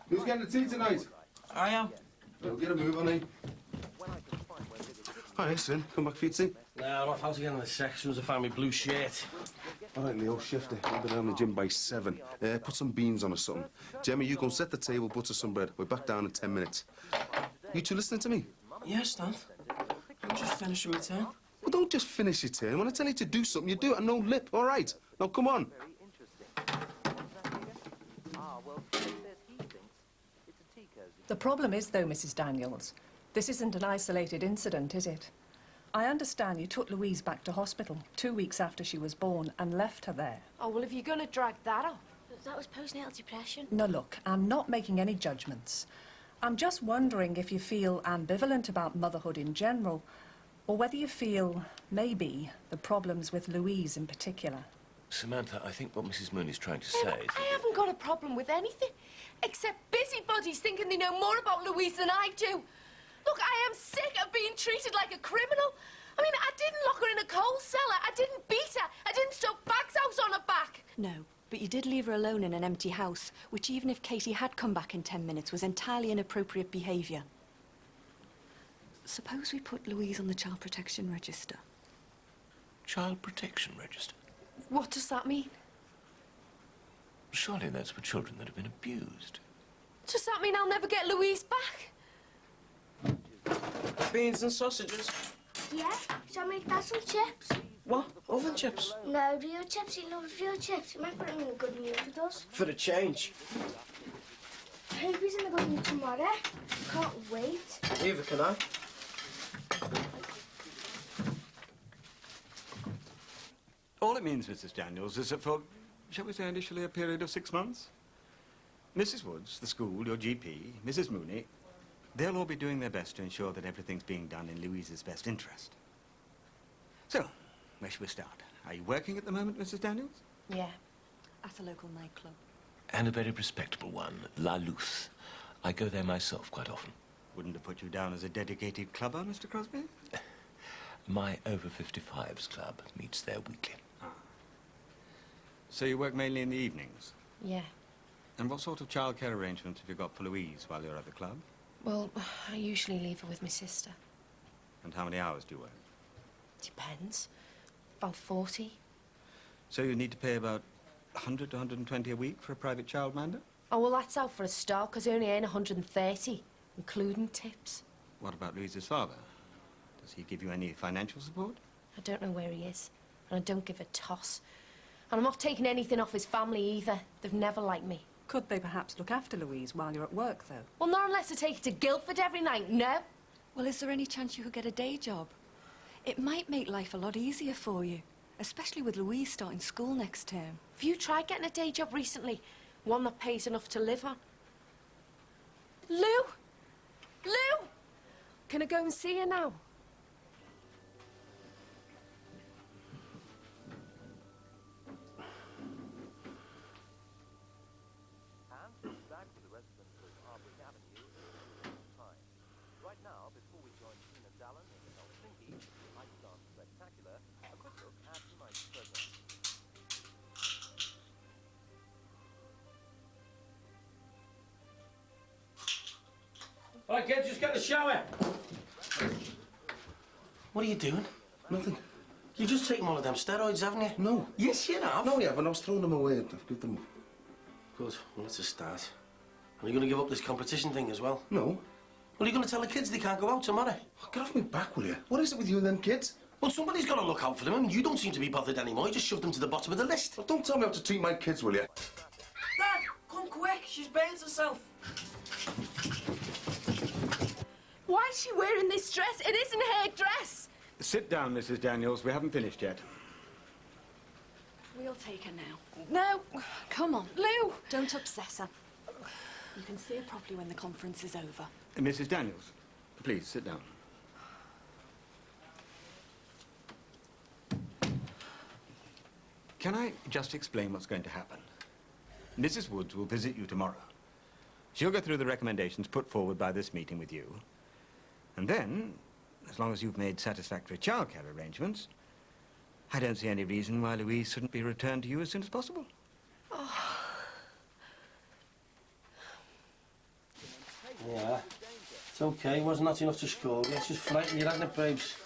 Who's getting the tea tonight? I am. Well, get a move on, eh? Hi, Sin. Come back for your tea? No, I'm not fancy getting the sex as soon as I find my blue shirt. All right, Leo, shift it. I'll be down in the gym by 7. Put some beans on or something. Gemma, you go and set the table, butter some bread. We're back down in 10 minutes. You two listening to me? Yes, Dad. I'm just finishing my turn. Well, don't just finish your turn. When I tell you to do something, you do it and no lip, all right? Now, come on. The problem is, though, Mrs. Daniels, this isn't an isolated incident, is it? I understand you took Louise back to hospital 2 weeks after she was born and left her there. Oh, well, if you're going to drag that up... That was postnatal depression. No, look, I'm not making any judgments. I'm just wondering if you feel ambivalent about motherhood in general, or whether you feel, maybe, the problems with Louise in particular. Samantha, I think what Mrs. Mooney's trying to say is I haven't got a problem with anything, except busybodies thinking they know more about Louise than I do. Look, I am sick of being treated like a criminal. I mean, I didn't lock her in a coal cellar. I didn't beat her. I didn't stuff bags out on her back. No, but you did leave her alone in an empty house, which even if Katie had come back in 10 minutes was entirely inappropriate behaviour. Suppose we put Louise on the Child Protection Register. Child Protection Register? What does that mean? Surely that's for children that have been abused. Does that mean I'll never get Louise back? Beans and sausages. Yeah? Shall I make that some chips? What? Oven chips? No, real chips. He loves real chips. He might put them in a good mood with us. For a change. Hope he's in a good mood tomorrow. Can't wait. Either can I. All it means, Mrs. Daniels, is that for, shall we say, initially a period of 6 months, Mrs. Woods, the school, your GP, Mrs. Mooney, they'll all be doing their best to ensure that everything's being done in Louise's best interest. So, where should we start? Are you working at the moment, Mrs. Daniels? Yeah, at a local nightclub. And a very respectable one, La Luce. I go there myself quite often. Wouldn't have put you down as a dedicated clubber, Mr. Crosby? My over-55s club meets there weekly. So you work mainly in the evenings? Yeah. And what sort of childcare arrangements have you got for Louise while you're at the club? Well, I usually leave her with my sister. And how many hours do you work? Depends. About 40. So you need to pay about 100 to 120 a week for a private childminder? Oh, well, that's out for a start, because I only earn 130, including tips. What about Louise's father? Does he give you any financial support? I don't know where he is, and I don't give a toss. And I'm not taking anything off his family either. They've never liked me. Could they perhaps look after Louise while you're at work, though? Well, not unless I take her to Guildford every night, no. Well, is there any chance you could get a day job? It might make life a lot easier for you, especially with Louise starting school next term. Have you tried getting a day job recently? One that pays enough to live on? Lou! Lou! Can I go and see her now? All right, kids, just get the shower. What are you doing? Nothing. You just taken one of them steroids, haven't you? No. Yes, you have. No, yeah, but I was throwing them away. I've given them up. Good. Well, that's a start. Are you going to give up this competition thing as well? No. Well, are you going to tell the kids they can't go out tomorrow? Oh, get off me back, will you? What is it with you and them kids? Well, somebody's got to look out for them. I mean, you don't seem to be bothered anymore. You just shoved them to the bottom of the list. Well, don't tell me how to treat my kids, will you? Dad, come quick. She's burnt herself. Why is she wearing this dress? It isn't her dress. Sit down, Mrs. Daniels. We haven't finished yet. We'll take her now. No. Come on. Lou! Don't upset her. You can see her properly when the conference is over. Mrs. Daniels, please, sit down. Can I just explain what's going to happen? Mrs. Woods will visit you tomorrow. She'll go through the recommendations put forward by this meeting with you. And then, as long as you've made satisfactory childcare arrangements, I don't see any reason why Louise shouldn't be returned to you as soon as possible. Oh. Yeah. It's okay. It wasn't enough to score. It's just frightened you, hadn't it, babes?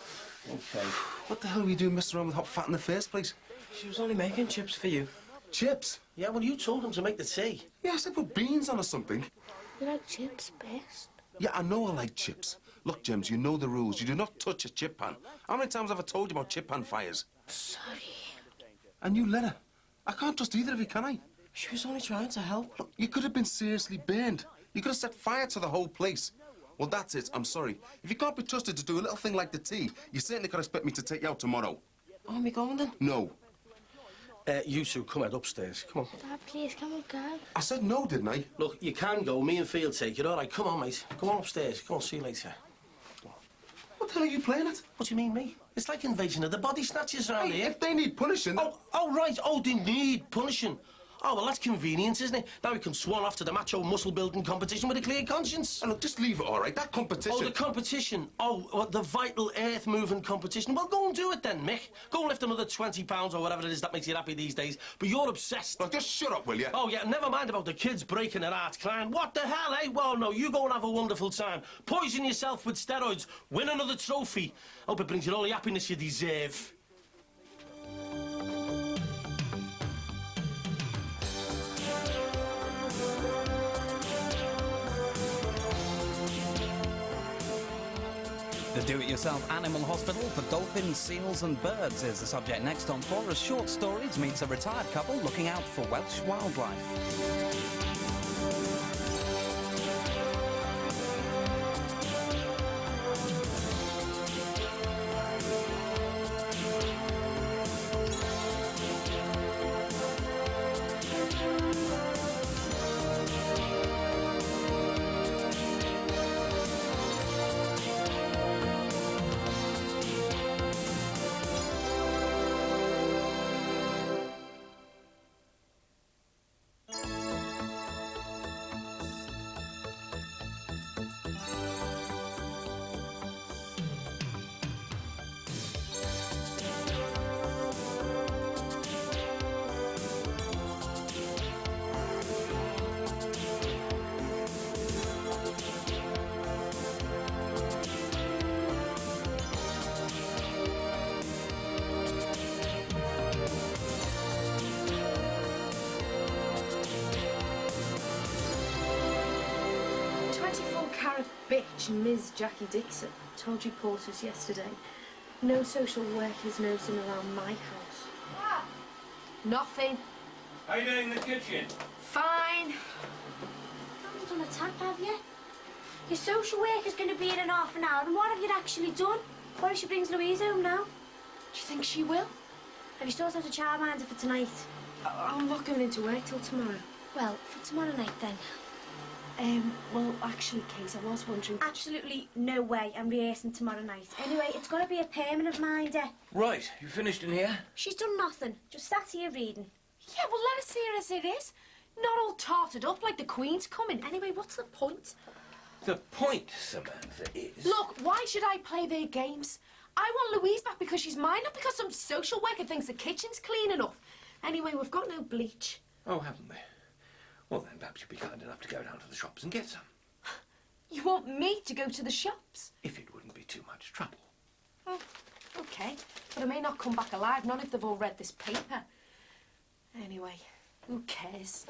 Okay. What the hell were you doing messing around with hot fat in the first place? She was only making chips for you. Chips? Yeah, well, you told them to make the tea. Yeah, I said put beans on or something. You like chips best? Yeah, I know I like chips. Look, James, you know the rules. You do not touch a chip pan. How many times have I told you about chip pan fires? Sorry. And you let her. I can't trust either of you, can I? She was only trying to help. Look, you could have been seriously burned. You could have set fire to the whole place. Well, that's it. I'm sorry. If you can't be trusted to do a little thing like the tea, you certainly can't expect me to take you out tomorrow. Oh, are we going then? No. You two, come out upstairs. Come on. Dad, please, can we go? I said no, didn't I? Look, you can go. Me and Phil take it. All right, come on, mate. Go on upstairs. Come on, see you later. What the the hell are you playing at? What do you mean, me? It's like Invasion of the Body Snatchers around Hey, here. if they need punishing... Oh, right. Oh, they need punishing. Oh, well, that's convenient, isn't it? Now we can swan off to the macho muscle-building competition with a clear conscience. Oh, look, just leave it, all right? That competition... Oh, the competition. Oh, what, the vital earth-moving competition. Well, go and do it then, Mick. Go and lift another 20 pounds or whatever it is that makes you happy these days. But you're obsessed. Oh, just shut up, will you? Oh, yeah, never mind about the kids breaking their hearts crying. What the hell, eh? Well, no, you go and have a wonderful time. Poison yourself with steroids. Win another trophy. Hope it brings you all the happiness you deserve. The do-it-yourself animal hospital for dolphins, seals and birds is the subject next on 4 as Short Stories meets a retired couple looking out for Welsh wildlife. Bitch, Ms. Jackie Dixon. Told you porters yesterday. No social workers nosing around my house. Ah, nothing. How you doing in the kitchen? Fine. Haven't done a tap, have you? Your social worker's going to be in half an hour, and what have you actually done? What if she brings Louise home now? Do you think she will? Have you sorted out a childminder for tonight? I'm not going into work till tomorrow. Well, for tomorrow night then. Well, actually, Kate, I was wondering... Absolutely no way I'm rehearsing tomorrow night. Anyway, it's got to be a permanent minder. Right, you finished in here? She's done nothing. Just sat here reading. Yeah, well, let us see her as it is. Not all tarted up like the Queen's coming. Anyway, what's the point? The point, Samantha, is... Look, why should I play their games? I want Louise back because she's mine, not because some social worker thinks the kitchen's clean enough. Anyway, we've got no bleach. Oh, haven't they? Well, then perhaps you'd be kind enough to go down to the shops and get some. You want me to go to the shops? If it wouldn't be too much trouble. Oh, OK. But I may not come back alive, not if they've all read this paper. Anyway, who cares?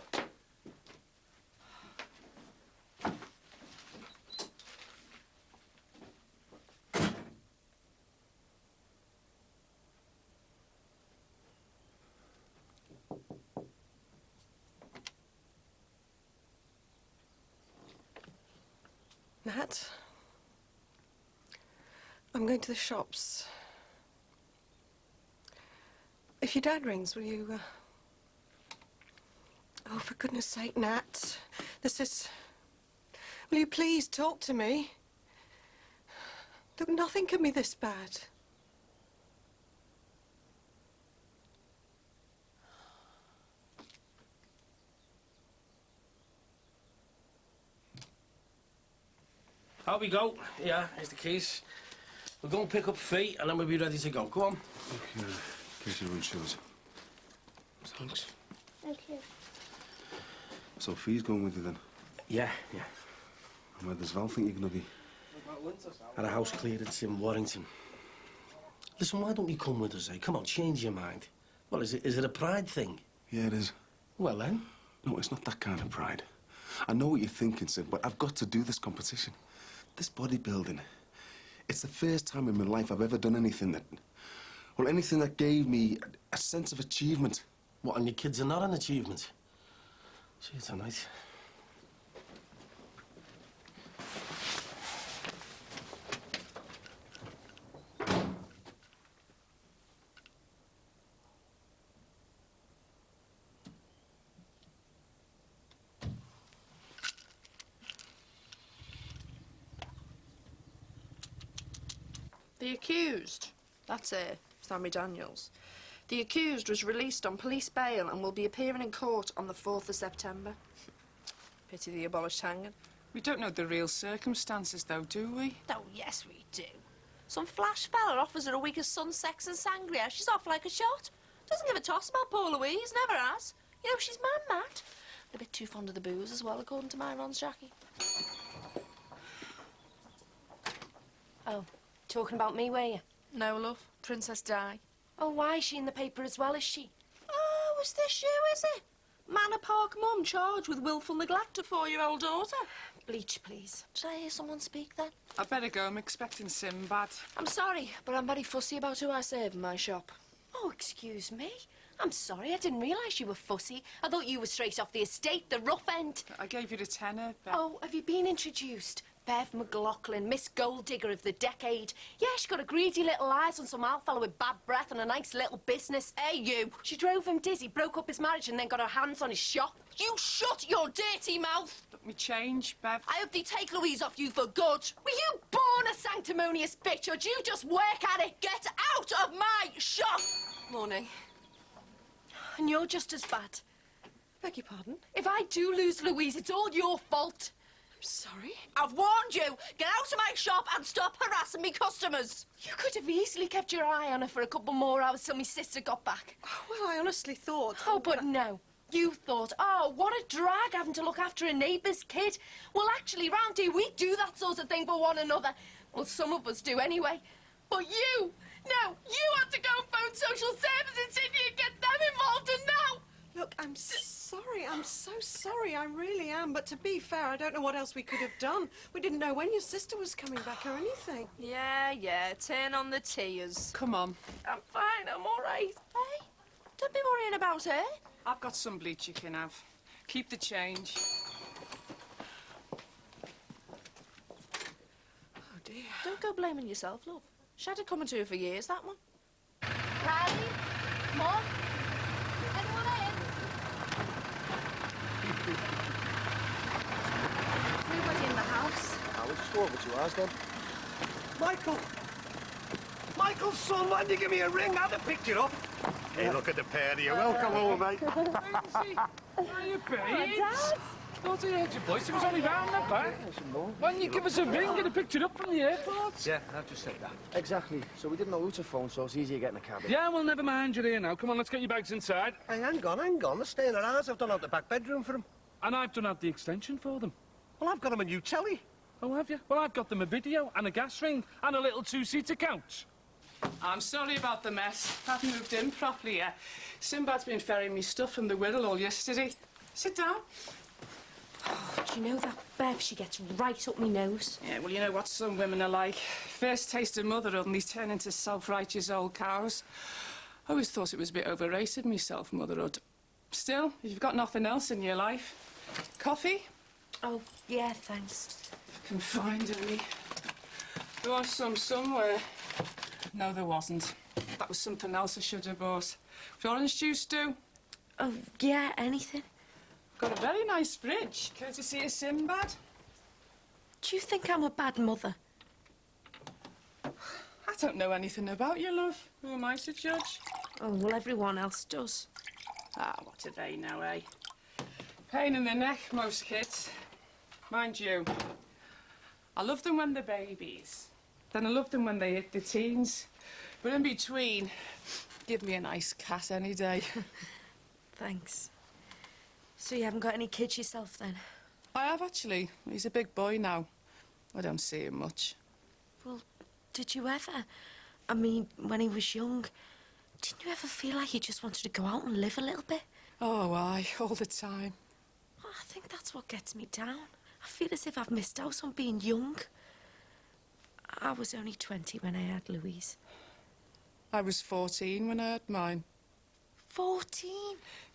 Nat, I'm going to the shops. If your dad rings, will you... Oh, for goodness sake, Nat. This is... Will you please talk to me? Look, nothing can be this bad. Out we go. Yeah, here's the keys. We'll go and pick up Fee, and then we'll be ready to go. Go on. Okay, in case you run shoes. Thanks. Thank you. So Fee's going with you then? Yeah. And where does Val think you're going to be? At a house clearance in Warrington. Listen, why don't you come with us, eh? Come on, change your mind. Well, is it a pride thing? Yeah, it is. Well, then? No, it's not that kind of pride. I know what you're thinking, Sid, but I've got to do this competition. This bodybuilding. It's the first time in my life I've ever done anything that... Well, anything that gave me a sense of achievement. What, and your kids are not an achievement? See you tonight. The accused, that's Sammy Daniels. The accused was released on police bail and will be appearing in court on the 4th of September. Pity they abolished hanging. We don't know the real circumstances, though, do we? Oh, yes, we do. Some flash fella offers her a week of sun, sex and sangria. She's off like a shot. Doesn't give a toss about poor Louise, never has. You know, she's mad. A bit too fond of the booze as well, according to my Ron's Jackie. Oh, talking about me, were you? No, love. Princess Di. Oh, why is she in the paper as well, is she? Oh, is this you, is it? Manor Park mum charged with willful neglect of 4-year-old daughter. Bleach, please. Did I hear someone speak then? I'd better go. I'm expecting Sinbad. I'm sorry, but I'm very fussy about who I serve in my shop. Oh, excuse me. I'm sorry, I didn't realise you were fussy. I thought you were straight off the estate, the rough end. I gave you the tenner, Bev. Oh, have you been introduced? Bev McLaughlin, Miss Gold Digger of the decade. Yeah, she got a greedy little eyes on some old fellow with bad breath and a nice little business. Hey, you! She drove him dizzy, broke up his marriage and then got her hands on his shop. You shut your dirty mouth! Let me change, Bev. I hope they take Louise off you for good. Were you born a sanctimonious bitch or do you just work at it? Get out of my shop! Morning. And you're just as bad. Beg your pardon? If I do lose Louise, it's all your fault. Sorry? I've warned you. Get out of my shop and stop harassing me customers. You could have easily kept your eye on her for a couple more hours till my sister got back. Well, I honestly thought... Oh, but no. You thought, oh, what a drag having to look after a neighbour's kid. Well, actually, round here, we do that sort of thing for one another. Well, some of us do anyway. But you, no, you had to go and phone social services, didn't you, and get them involved, and now... Look, I'm sorry. I'm so sorry. I really am. But to be fair, I don't know what else we could have done. We didn't know when your sister was coming back or anything. Yeah, turn on the tears. Come on. I'm fine, I'm all right. Hey, don't be worrying about her. I've got some bleach you can have. Keep the change. Oh, dear. Don't go blaming yourself, love. She had it coming to her for years, that one. Riley? Mum? Anyone in? Nobody in the house. I will just go over to ours then. Michael! Michael's son, why didn't you give me a ring? I'd have picked you up. Hey, look at the pair of you. Welcome home, mate. How you been? Dad? Thought I heard your voice. It was only round the back. Why didn't you give us a ring? You'd have picked it up from the airport. Yeah, I've just said that. Exactly. So we didn't know who to phone, so it's easier getting a cab. Yeah, well, never mind. You're here now. Come on, let's get your bags inside. Hey, hang on. They're staying at ours. I've done out the back bedroom for them. And I've done out the extension for them. Well, I've got them a new telly. Oh, have you? Well, I've got them a video and a gas ring and a little two-seater couch. I'm sorry about the mess. I haven't moved in properly yet. Sinbad's been ferrying me stuff from the Wirral all yesterday. Sit down. Oh, do you know that Bev? She gets right up my nose. Yeah, well, you know what some women are like. First taste of motherhood and they turn into self-righteous old cows. I always thought it was a bit overrated, myself, motherhood. Still, if you've got nothing else in your life. Coffee? Oh, yeah, thanks. If I can find any. There was some somewhere. No, there wasn't. That was something else I should have bought. Would orange juice do? Oh, yeah, anything. Got a very nice fridge, courtesy of Sinbad. Do you think I'm a bad mother? I don't know anything about you, love. Who am I to judge? Oh, well, everyone else does. Ah, what do they know, eh? Pain in the neck, most kids. Mind you, I love them when they're babies. Then I love them when they hit the teens. But in between, give me a nice cat any day. Thanks. So you haven't got any kids yourself, then? I have, actually. He's a big boy now. I don't see him much. Well, did you ever? I mean, when he was young, didn't you ever feel like you just wanted to go out and live a little bit? Oh, aye, all the time. I think that's what gets me down. I feel as if I've missed out on being young. I was only 20 when I had Louise. I was 14 when I had mine. 14?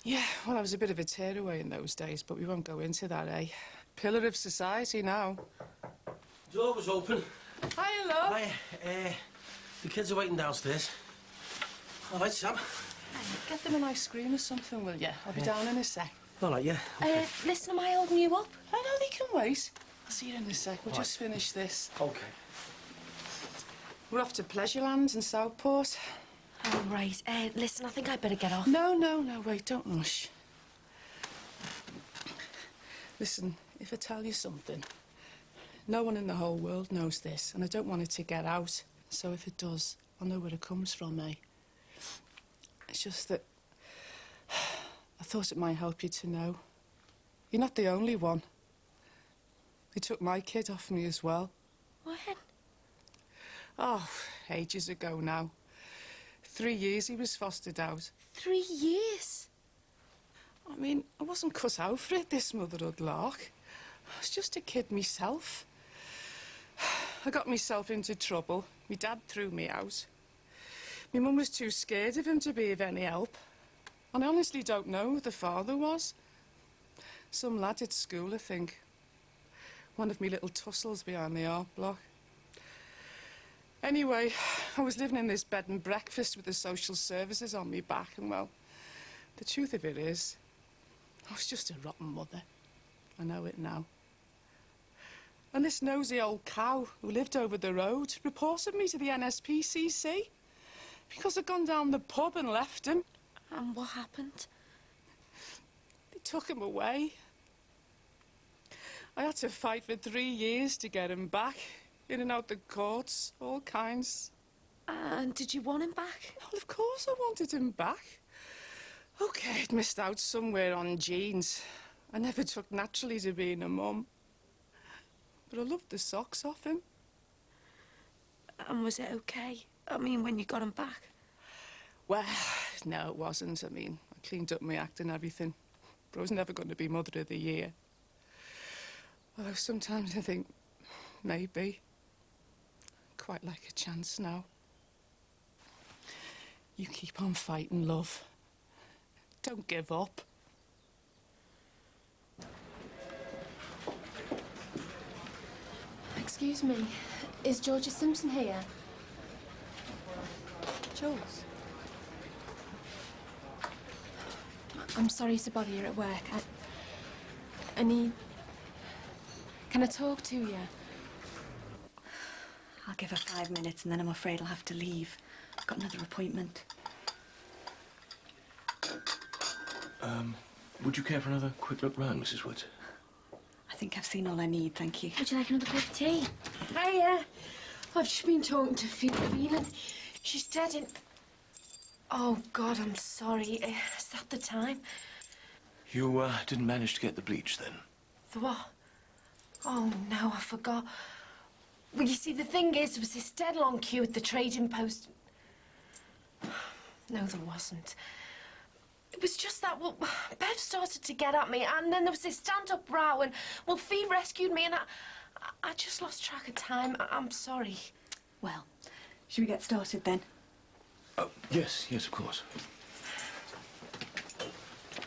Yeah, well, I was a bit of a tearaway in those days, but we won't go into that, eh? Pillar of society now. Door was open. Hiya, love. Hiya. The kids are waiting downstairs. All right, Sam. Get them an ice cream or something, will you? I'll be down in a sec. All right, yeah. Okay. Listen, am I holding you up? I know they can wait. I'll see you in a sec. We'll just finish this. Okay. We're off to Pleasureland in Southport. Oh, right. Listen, I think I'd better get off. No, wait, don't rush. Listen, if I tell you something, no one in the whole world knows this, and I don't want it to get out. So if it does, I'll know where it comes from, eh? It's just that I thought it might help you to know. You're not the only one. They took my kid off me as well. When? Oh, ages ago now. 3 years he was fostered out. 3 years? I mean, I wasn't cut out for it, this motherhood lark. I was just a kid myself. I got myself into trouble. My dad threw me out. My mum was too scared of him to be of any help. And I honestly don't know who the father was. Some lad at school, I think. One of me little tussles behind the art block. Anyway, I was living in this bed and breakfast with the social services on me back, and well, the truth of it is, I was just a rotten mother. I know it now. And this nosy old cow who lived over the road reported me to the NSPCC because I'd gone down the pub and left him. And what happened? They took him away. I had to fight for 3 years to get him back, in and out the courts, all kinds. And did you want him back? Well, of course I wanted him back. OK, I'd missed out somewhere on genes. I never took naturally to being a mum. But I loved the socks off him. And was it OK? I mean, when you got him back? Well, no, it wasn't. I mean, I cleaned up my act and everything. But I was never going to be Mother of the Year. Although sometimes I think, maybe. Quite like a chance now. You keep on fighting, love. Don't give up. Excuse me, is Georgia Simpson here? Jules? I'm sorry to bother you at work. I need... Can I talk to you? I'll give her 5 minutes and then I'm afraid I'll have to leave. I've got another appointment. Would you care for another quick look round, Mrs. Woods? I think I've seen all I need, thank you. Would you like another cup of tea? Hiya. I've just been talking to Fiona and she's dead in... Oh, God, I'm sorry. Is that the time? You, didn't manage to get the bleach, then? The what? Oh, no, I forgot. Well, you see, the thing is, there was this dead long queue at the trading post. No, there wasn't. It was just that, well, Bev started to get at me, and then there was this stand-up row, and, well, Fee rescued me, and I just lost track of time. I'm sorry. Well, should we get started then? Oh, yes, of course.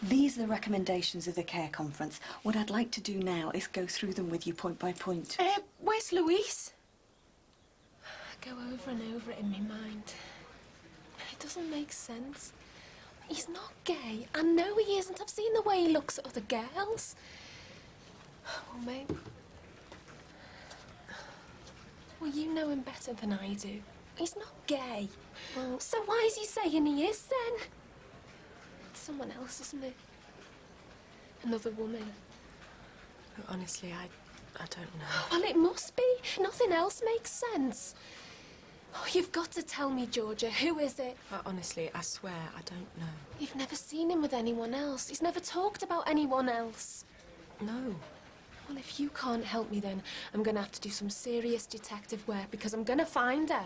These are the recommendations of the care conference. What I'd like to do now is go through them with you point by point. Where's Louise? I go over and over it in my mind. It doesn't make sense. He's not gay. I know he isn't. I've seen the way he looks at other girls. Well, maybe... Well, you know him better than I do. He's not gay. Well, so why is he saying he is, then? It's someone else, isn't it? Another woman. Honestly, I don't know. Well, it must be. Nothing else makes sense. Oh, you've got to tell me, Georgia. Who is it? Honestly, I swear, I don't know. You've never seen him with anyone else. He's never talked about anyone else. No. Well, if you can't help me, then I'm going to have to do some serious detective work because I'm going to find her.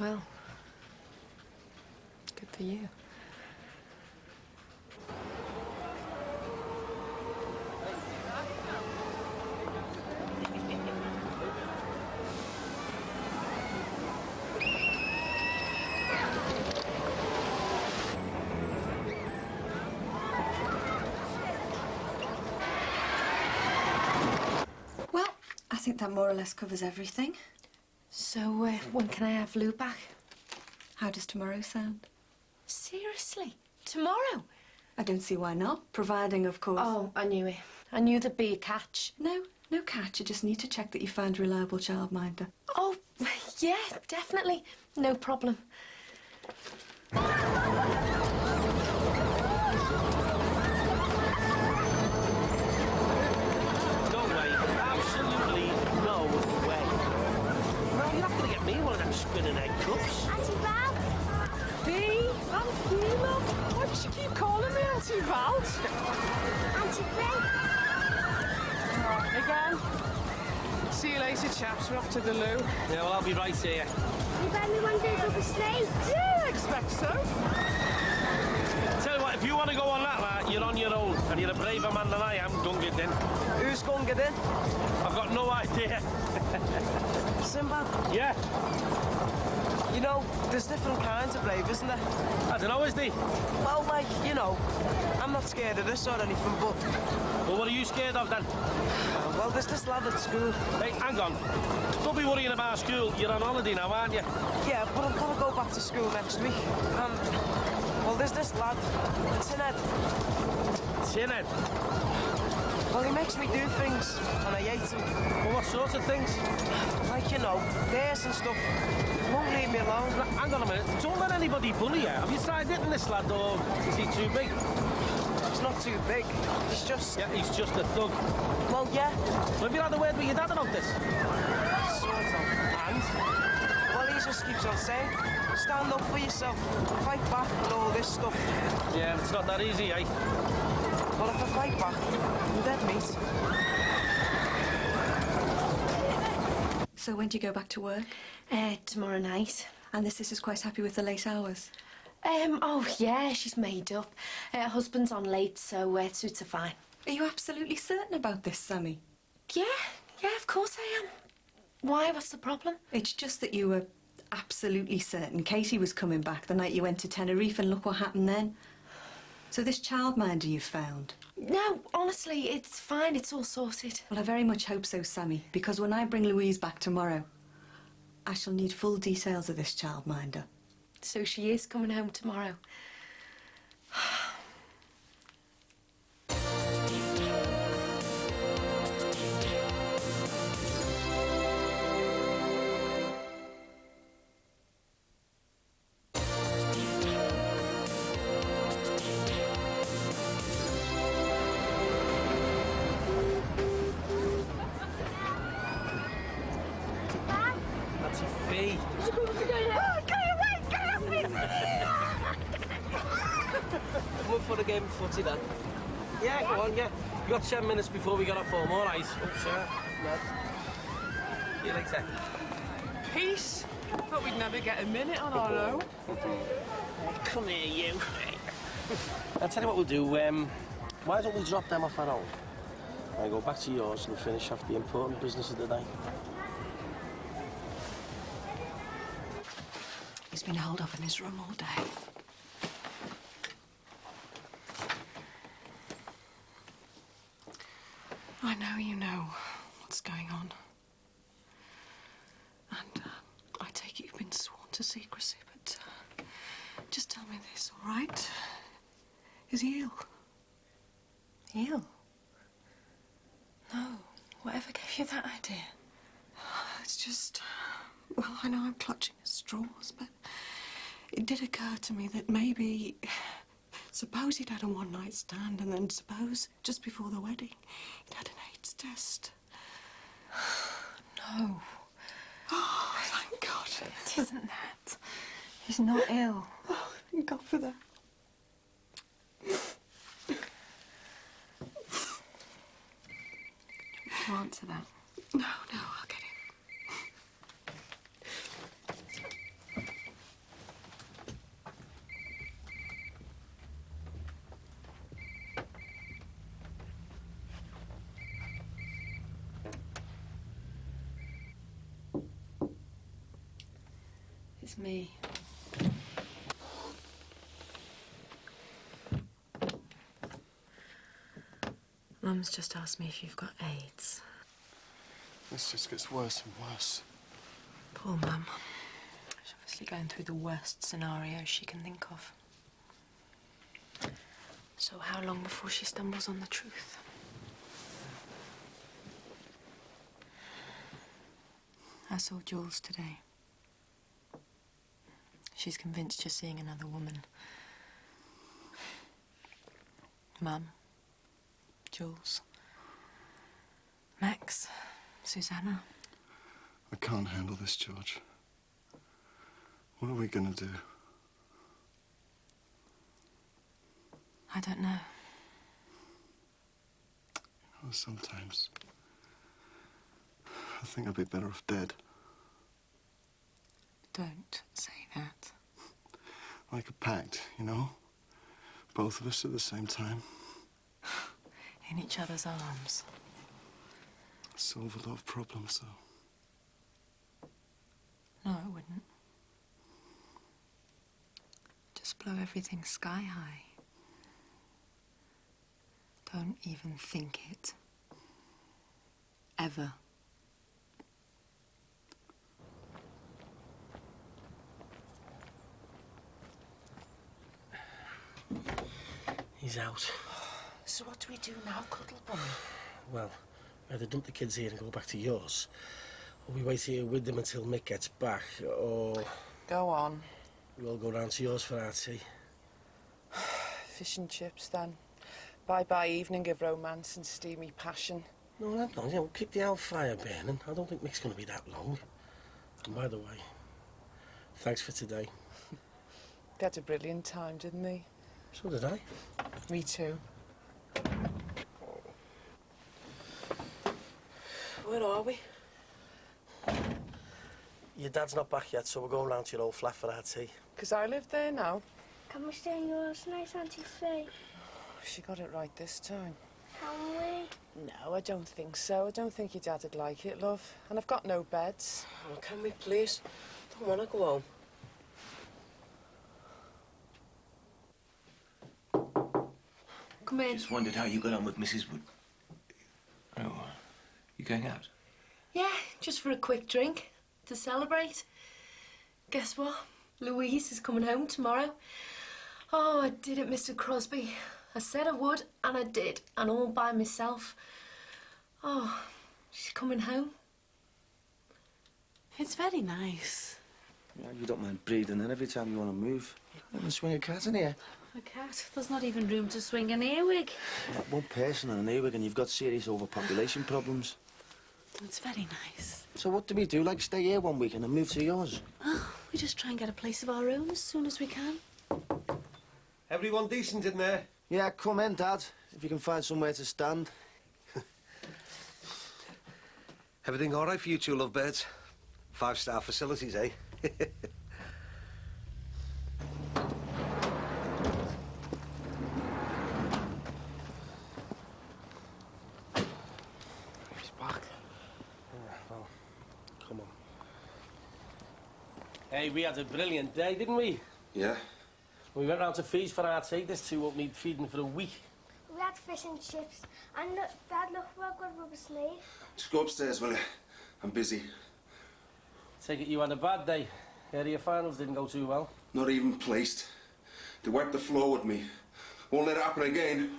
Well, good for you. Well, I think that more or less covers everything. So, when can I have Lou back? How does tomorrow sound? Seriously? Tomorrow? I don't see why not, providing, of course... Oh, I knew it. I knew there'd be a catch. No catch. You just need to check that you find a reliable childminder. Oh, Yeah, definitely. No problem. No way. Absolutely no way. No, you're not going to get me one of them spinning egg cups. Auntie Val? Bea, I'm Fina. Why does she keep calling me Auntie Val? Auntie Val? Again. See you later, chaps. We're off to the loo. Yeah, well, I'll be right here. You bet me one day up a snake? Yeah, I expect so. Tell you what, if you want to go on that, lad, you're on your own. And you're a braver man than I am, Gunga Din. Who's Gunga Din? I've got no idea. Simba? Yeah? You know, there's different kinds of brave, isn't there? I don't know, is there? Well, like, you know, I'm not scared of this or anything, but... Well, what are you scared of, then? Well, there's this lad at school. Hey, hang on. Don't be worrying about school. You're on holiday now, aren't you? Yeah, but I'm gonna go back to school next week. And, well, there's this lad, Tinhead. Tinhead? Well, he makes me do things, and I hate him. Well, what sorts of things? Like, you know, bears and stuff. Won't leave me alone. Hang on a minute. Don't let anybody bully you. Have you tried hitting this lad, or is he too big? He's not too big. He's just... Yeah, he's just a thug. Well, yeah. Well, have you had a word with your dad about this? Sort of. And? Well, he just keeps on saying, stand up for yourself, fight back and all this stuff. Yeah, it's not that easy, eh? Well, if I fight back, I'm dead meat. So when do you go back to work? Tomorrow night. And the sister's quite happy with the late hours? Oh, yeah, she's made up. Her husband's on late, so it suits her fine. Are you absolutely certain about this, Sammy? Yeah, of course I am. Why? What's the problem? It's just that you were absolutely certain Katie was coming back the night you went to Tenerife, and look what happened then. So this childminder you've found? No, honestly, it's fine. It's all sorted. Well, I very much hope so, Sammy, because when I bring Louise back tomorrow, I shall need full details of this childminder. So she is coming home tomorrow. That's a fee. Come for the game of footy then. Yeah, go on, yeah. You got 10 minutes before we get off home, all right? Oh, sure. No. See you later. Peace. Thought we'd never get a minute on our own. Come here, you. I'll tell you what we'll do. Why don't we drop them off our own? And go back to yours and finish off the important business of the day. He's been holed up in his room all day. I know you know what's going on. And I take it you've been sworn to secrecy, but just tell me this, all right? Is he ill? Ill? No. Whatever gave you that idea? It's just... Well, I know I'm clutching at straws, but it did occur to me that maybe... Suppose he'd had a one-night stand, and then suppose, just before the wedding, he'd had an AIDS test. No. Oh, thank God. It isn't that. He's not ill. Oh, thank God for that. You answer that. No, I'll get him. It's me. Mum's just asked me if you've got AIDS. This just gets worse and worse. Poor Mum. She's obviously going through the worst scenario she can think of. So how long before she stumbles on the truth? I saw Jules today. She's convinced you're seeing another woman. Mum, Jules, Max, Susanna. I can't handle this, George. What are we gonna do? I don't know. Well, sometimes I think I'd be better off dead. Don't say that. Like a pact, you know? Both of us at the same time. In each other's arms. Solve a lot of problems, though. No, it wouldn't. Just blow everything sky high. Don't even think it. Ever. He's out. So what do we do now, Cuddle Bunny? Well, we either dump the kids here and go back to yours, or we wait here with them until Mick gets back, or... Go on. We all go round to yours for our tea. Fish and chips, then. Bye-bye evening of romance and steamy passion. No, not long. Yeah, we'll keep the old fire burning. I don't think Mick's going to be that long. And by the way, thanks for today. They had a brilliant time, didn't they? So did I. Me too. Where are we? Your dad's not back yet, so we're going round to your old flat for our tea. 'Cause I live there now. Can we stay in yours? Nice, Auntie Faye. She got it right this time. Can we? No, I don't think so. I don't think your dad would like it, love. And I've got no beds. Oh, can we, please? Don't want to go home. Come in. Just wondered how you got on with Mrs. Wood. Oh, you going out? Yeah, just for a quick drink to celebrate. Guess what? Louise is coming home tomorrow. Oh, I did it, Mr. Crosby. I said I would, and I did, and all by myself. Oh, she's coming home. It's very nice. Yeah, you don't mind breathing in every time you want to move. You can swing a cat in here. A cat? There's not even room to swing an earwig. One person in an earwig and you've got serious overpopulation problems. It's very nice. So what do we do? Like stay here one week and then move to yours? Oh, we just try and get a place of our own as soon as we can. Everyone decent in there? Yeah, come in, Dad, if you can find somewhere to stand. Everything all right for you two lovebirds? 5-star facilities, eh? He's back. Yeah, well, come on. Hey, we had a brilliant day, didn't we? Yeah. We went round to feast for our tea. This two won't need feeding for a week. We had fish and chips. And look, Dad, look where I've got a rubber sleeve. Just go upstairs, will you? I'm busy. Take it you had a bad day. Area finals didn't go too well. Not even placed. They wiped the floor with me. Won't let it happen again.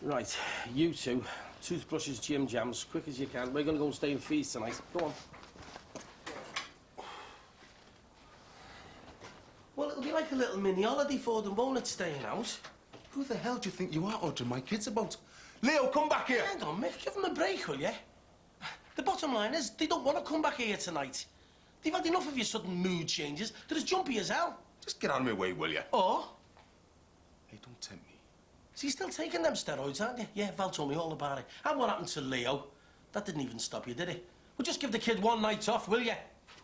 Right, you two, toothbrushes, gym jams, quick as you can. We're going to go and stay and feast tonight. Go on. Well, it'll be like a little mini holiday for them, won't it, staying out? Who the hell do you think you are ordering my kids about? Leo, come back here! Hang on, Mick, give them a break, will you? The bottom line is, they don't want to come back here tonight. They've had enough of your sudden mood changes. They're as jumpy as hell. Just get out of my way, will you? Or? Hey, don't tempt me. So you're still taking them steroids, aren't you? Yeah, Val told me all about it. And what happened to Leo? That didn't even stop you, did it? Well, just give the kid one night off, will you?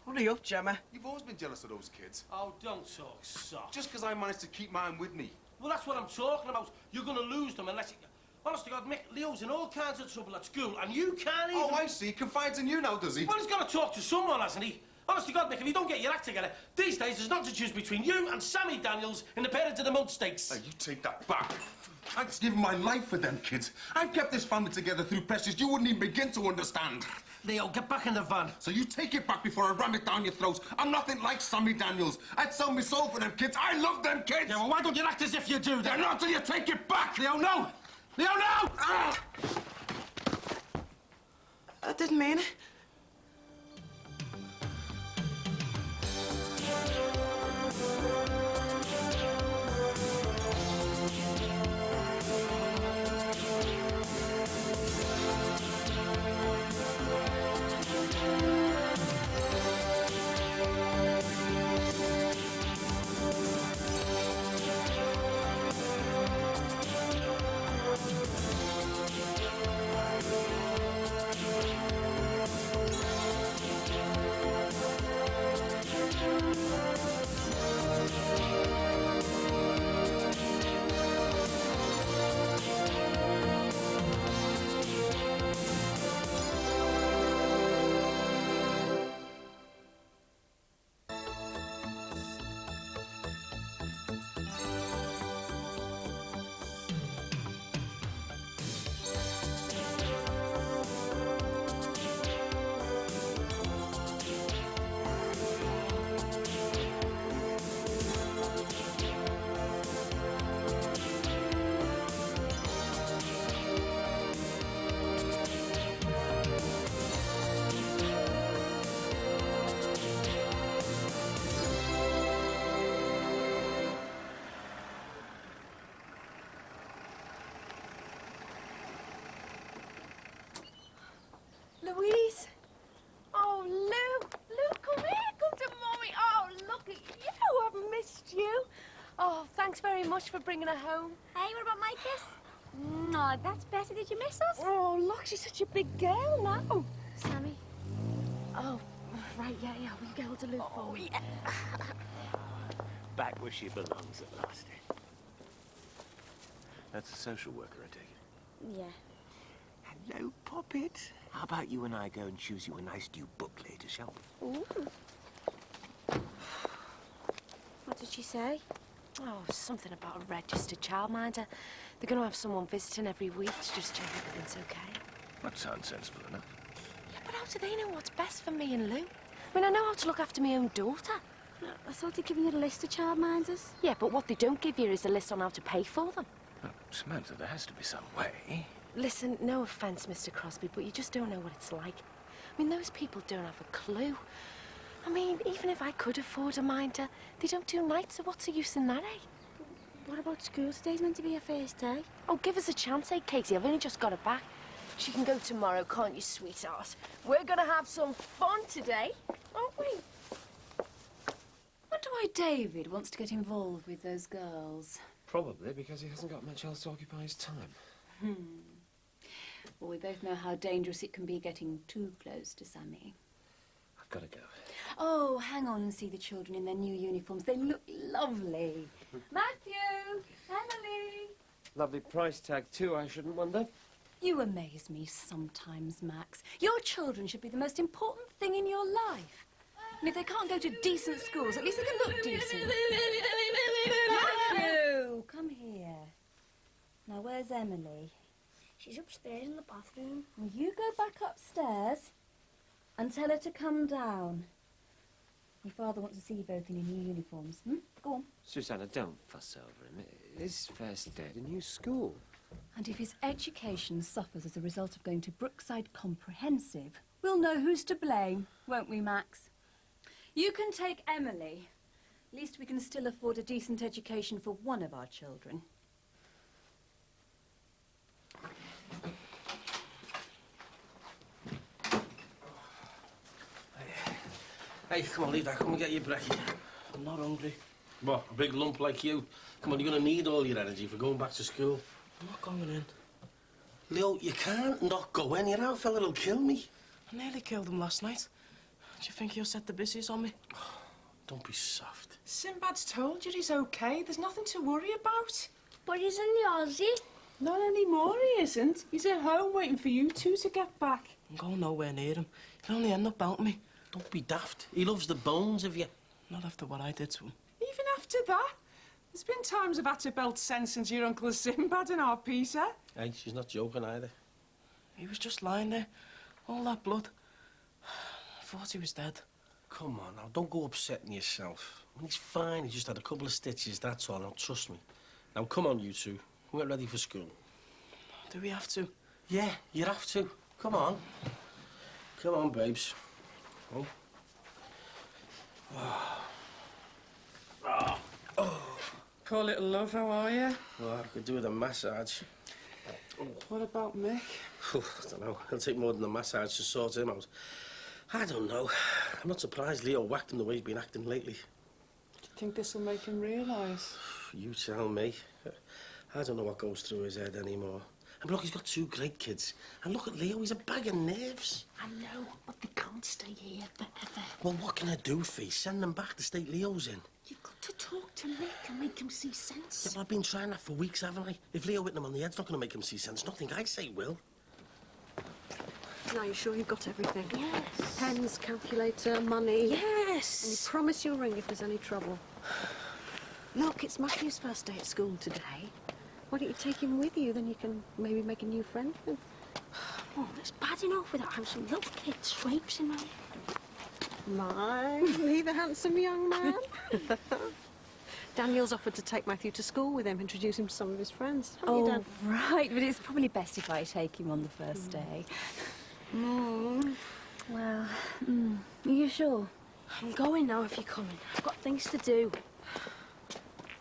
Hurry up, Gemma. You've always been jealous of those kids. Oh, don't talk soft. Just because I managed to keep mine with me. Well, that's what I'm talking about. You're going to lose them unless you... Honest to God, Mick, Leo's in all kinds of trouble at school, and you can't even... Oh, I see. He confides in you now, does he? Well, he's got to talk to someone, hasn't he? Honest to God, Mick, if you don't get your act together, these days there's not to choose between you and Sammy Daniels in the Parent of the Month stakes. Hey, you take that back. I've given my life for them kids. I've kept this family together through pressures you wouldn't even begin to understand. Leo, get back in the van. So you take it back before I ram it down your throats. I'm nothing like Sammy Daniels. I'd sell my soul for them kids. I love them kids. Yeah, well, why don't you act as if you do, then? Yeah, not till you take it back. Leo, no! Leo, no! Ah! I didn't mean it. much for bringing her home. Hey, what about my kiss? No, that's better. Did you miss us? Oh, look, she's such a big girl now. Sammy. Oh, right, yeah. Will you get hold of Luke for me? Yeah. Back where she belongs at last. That's a social worker, I take it. Yeah. Hello, Poppet. How about you and I go and choose you a nice new book later, shall we? Ooh. What did she say? Oh, something about a registered childminder. They're going to have someone visiting every week to just check everything's okay. That sounds sensible enough. Yeah, but how do they know what's best for me and Lou? I mean, I know how to look after my own daughter. I thought they'd given you the list of childminders. Yeah, but what they don't give you is a list on how to pay for them. Well, Samantha, there has to be some way. Listen, no offence, Mr. Crosby, but you just don't know what it's like. I mean, those people don't have a clue. I mean, even if I could afford a minder, they don't do nights, so what's the use in that, eh? What about school? Today's meant to be her first day. Oh, give us a chance, eh, Katie? I've only just got her back. She can go tomorrow, can't you, sweetheart? We're gonna have some fun today, aren't we? Wonder why David wants to get involved with those girls. Probably because he hasn't got much else to occupy his time. Well, we both know how dangerous it can be getting too close to Sammy. I've got to go. Oh, hang on and see the children in their new uniforms. They look lovely. Matthew! Emily! Lovely price tag too, I shouldn't wonder. You amaze me sometimes, Max. Your children should be the most important thing in your life. And if they can't go to decent schools, at least they can look decent. Matthew! Come here. Now, where's Emily? She's upstairs in the bathroom. Well, you go back upstairs and tell her to come down. Your father wants to see you both in your new uniforms. Go on. Susanna, don't fuss over him. His first day at a new school. And if his education suffers as a result of going to Brookside Comprehensive, we'll know who's to blame, won't we, Max? You can take Emily. At least we can still afford a decent education for one of our children. Hey, come on, leave that. Come and get your brekkie. I'm not hungry. What, a big lump like you? Come on, you're going to need all your energy for going back to school. I'm not going in. Leo, you can't not go in. Your old fella will kill me. I nearly killed him last night. Do you think he'll set the business on me? Don't be soft. Sinbad's told you he's okay. There's nothing to worry about. But he's in the Aussie. Not anymore, he isn't. He's at home waiting for you two to get back. I'm going nowhere near him. He'll only end up out me. Don't be daft. He loves the bones of you. Not after what I did to him. Even after that? There's been times I've had to belt sense into your Uncle Sinbad and our Peter. Hey, she's not joking either. He was just lying there. All that blood. I thought he was dead. Come on now, don't go upsetting yourself. I mean, he's fine. He just had a couple of stitches, that's all. Now, trust me. Now, come on, you two. We'll get ready for school. Do we have to? Yeah, you have to. Come on. Come on, babes. Oh. Poor little love, how are you? Well, I could do with a massage. What about Mick? I don't know. It'll take more than a massage to sort him out. I don't know. I'm not surprised Leo whacked him the way he's been acting lately. Do you think this will make him realise? You tell me. I don't know what goes through his head anymore. And look, he's got two great kids. And look at Leo, he's a bag of nerves. I know, but they can't stay here forever. Well, what can I do, Fee? Send them back to state Leo's in. You've got to talk to Mick and make him see sense. Yeah, but I've been trying that for weeks, haven't I? If Leo hitting him on the head's not going to make him see sense, nothing I say will. Now, you sure you've got everything? Yes. Pens, calculator, money. Yes. And you promise you'll ring if there's any trouble. Look, it's Matthew's first day at school today. Why don't you take him with you? Then you can maybe make a new friend. Oh, it's bad enough without having some little kids traipsing around. Mine, he the handsome young man. Daniel's offered to take Matthew to school with him, introduce him to some of his friends. Haven't you, Dan? Right, but it's probably best if I take him on the first day. Well, are you sure? I'm going now if you're coming. I've got things to do.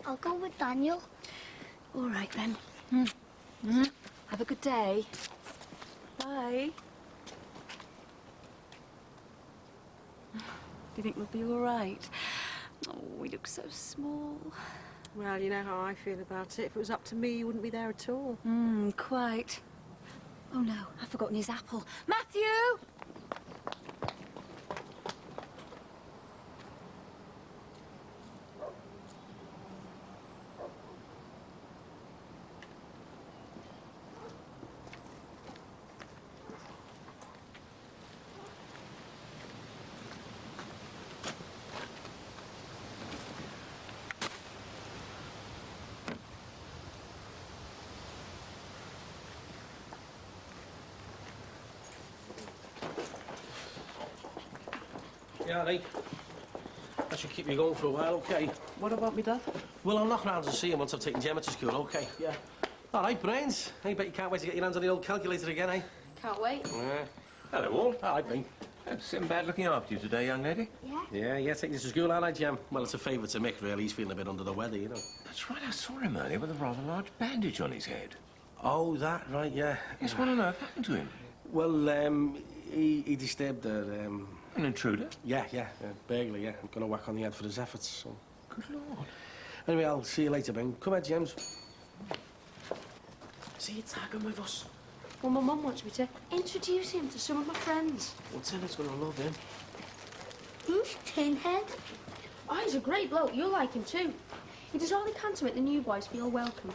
I'll go with Daniel. All right, then. Have a good day. Bye. Do you think we'll be all right? Oh, we look so small. Well, you know how I feel about it. If it was up to me, you wouldn't be there at all. Quite. Oh no, I've forgotten his apple. Matthew! Yeah, right. That should keep you going for a while, okay? What about me, Dad? Well, I'll knock round and see him once I've taken Gemma to school, okay? Yeah. All right, brains. I bet you can't wait to get your hands on the old calculator again, eh? Can't wait. Hello, all. All right, mate. Sinbad looking after you today, young lady? Yeah? Yeah, taking you to school, aren't I, Gem? Well, it's a favour to Mick, really. He's feeling a bit under the weather, you know. That's right, I saw him earlier with a rather large bandage on his head. Oh, that, right, yeah. Yes, what on earth happened to him? Well, he disturbed a, An intruder? Yeah, burglar, yeah. I'm gonna whack on the head for his efforts, so... Good Lord. Anyway, I'll see you later, Ben. Come here, James. See you tagging with us. Well, my mum wants me to introduce him to some of my friends. Well, Tennant's gonna love him. Who's Tinhead? Oh, he's a great bloke. You'll like him too. He does all he can to make the new boys feel welcome.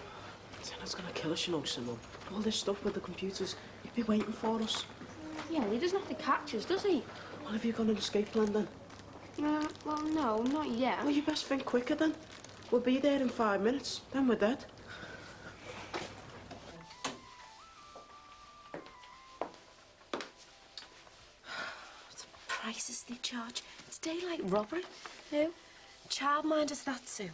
Tennant's gonna kill us, you know, Simon. All this stuff with the computers. He'd be waiting for us. Yeah, well, he doesn't have to catch us, does he? Well, have you got an escape plan, then? Well, no, not yet. Well, you best think quicker, then. We'll be there in 5 minutes. Then we're dead. Prices they charge. It's daylight robbery. Who? Childminders, that too.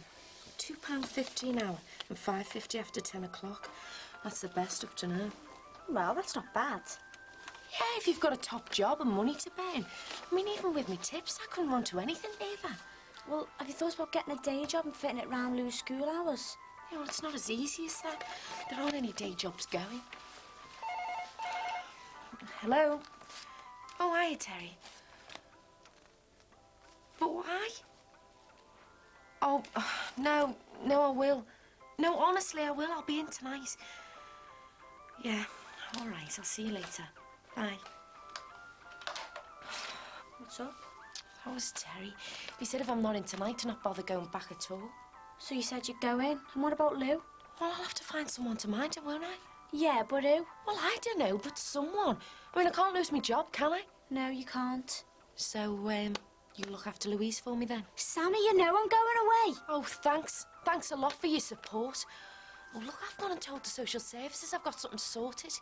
£2.50 an hour and £5.50 after 10 o'clock. That's the best up to now. Well, that's not bad. Yeah, if you've got a top job and money to burn. I mean, even with me tips, I couldn't run to anything either. Well, have you thought about getting a day job and fitting it round Lou's school hours? Yeah, well, it's not as easy as that. There aren't any day jobs going. Hello? Oh, hiya, Terry. But why? Oh, no, I will. No, honestly, I will. I'll be in tonight. Yeah, all right. I'll see you later. Bye. What's up? That was Terry. He said if I'm not in tonight to not bother going back at all. So you said you'd go in. And what about Lou? Well, I'll have to find someone to mind her, won't I? Yeah, but who? Well, I don't know, but someone. I mean, I can't lose my job, can I? No, you can't. So, you look after Louise for me then? Sammy, you know I'm going away. Oh, thanks. Thanks a lot for your support. Oh, look, I've gone and told the social services I've got something sorted.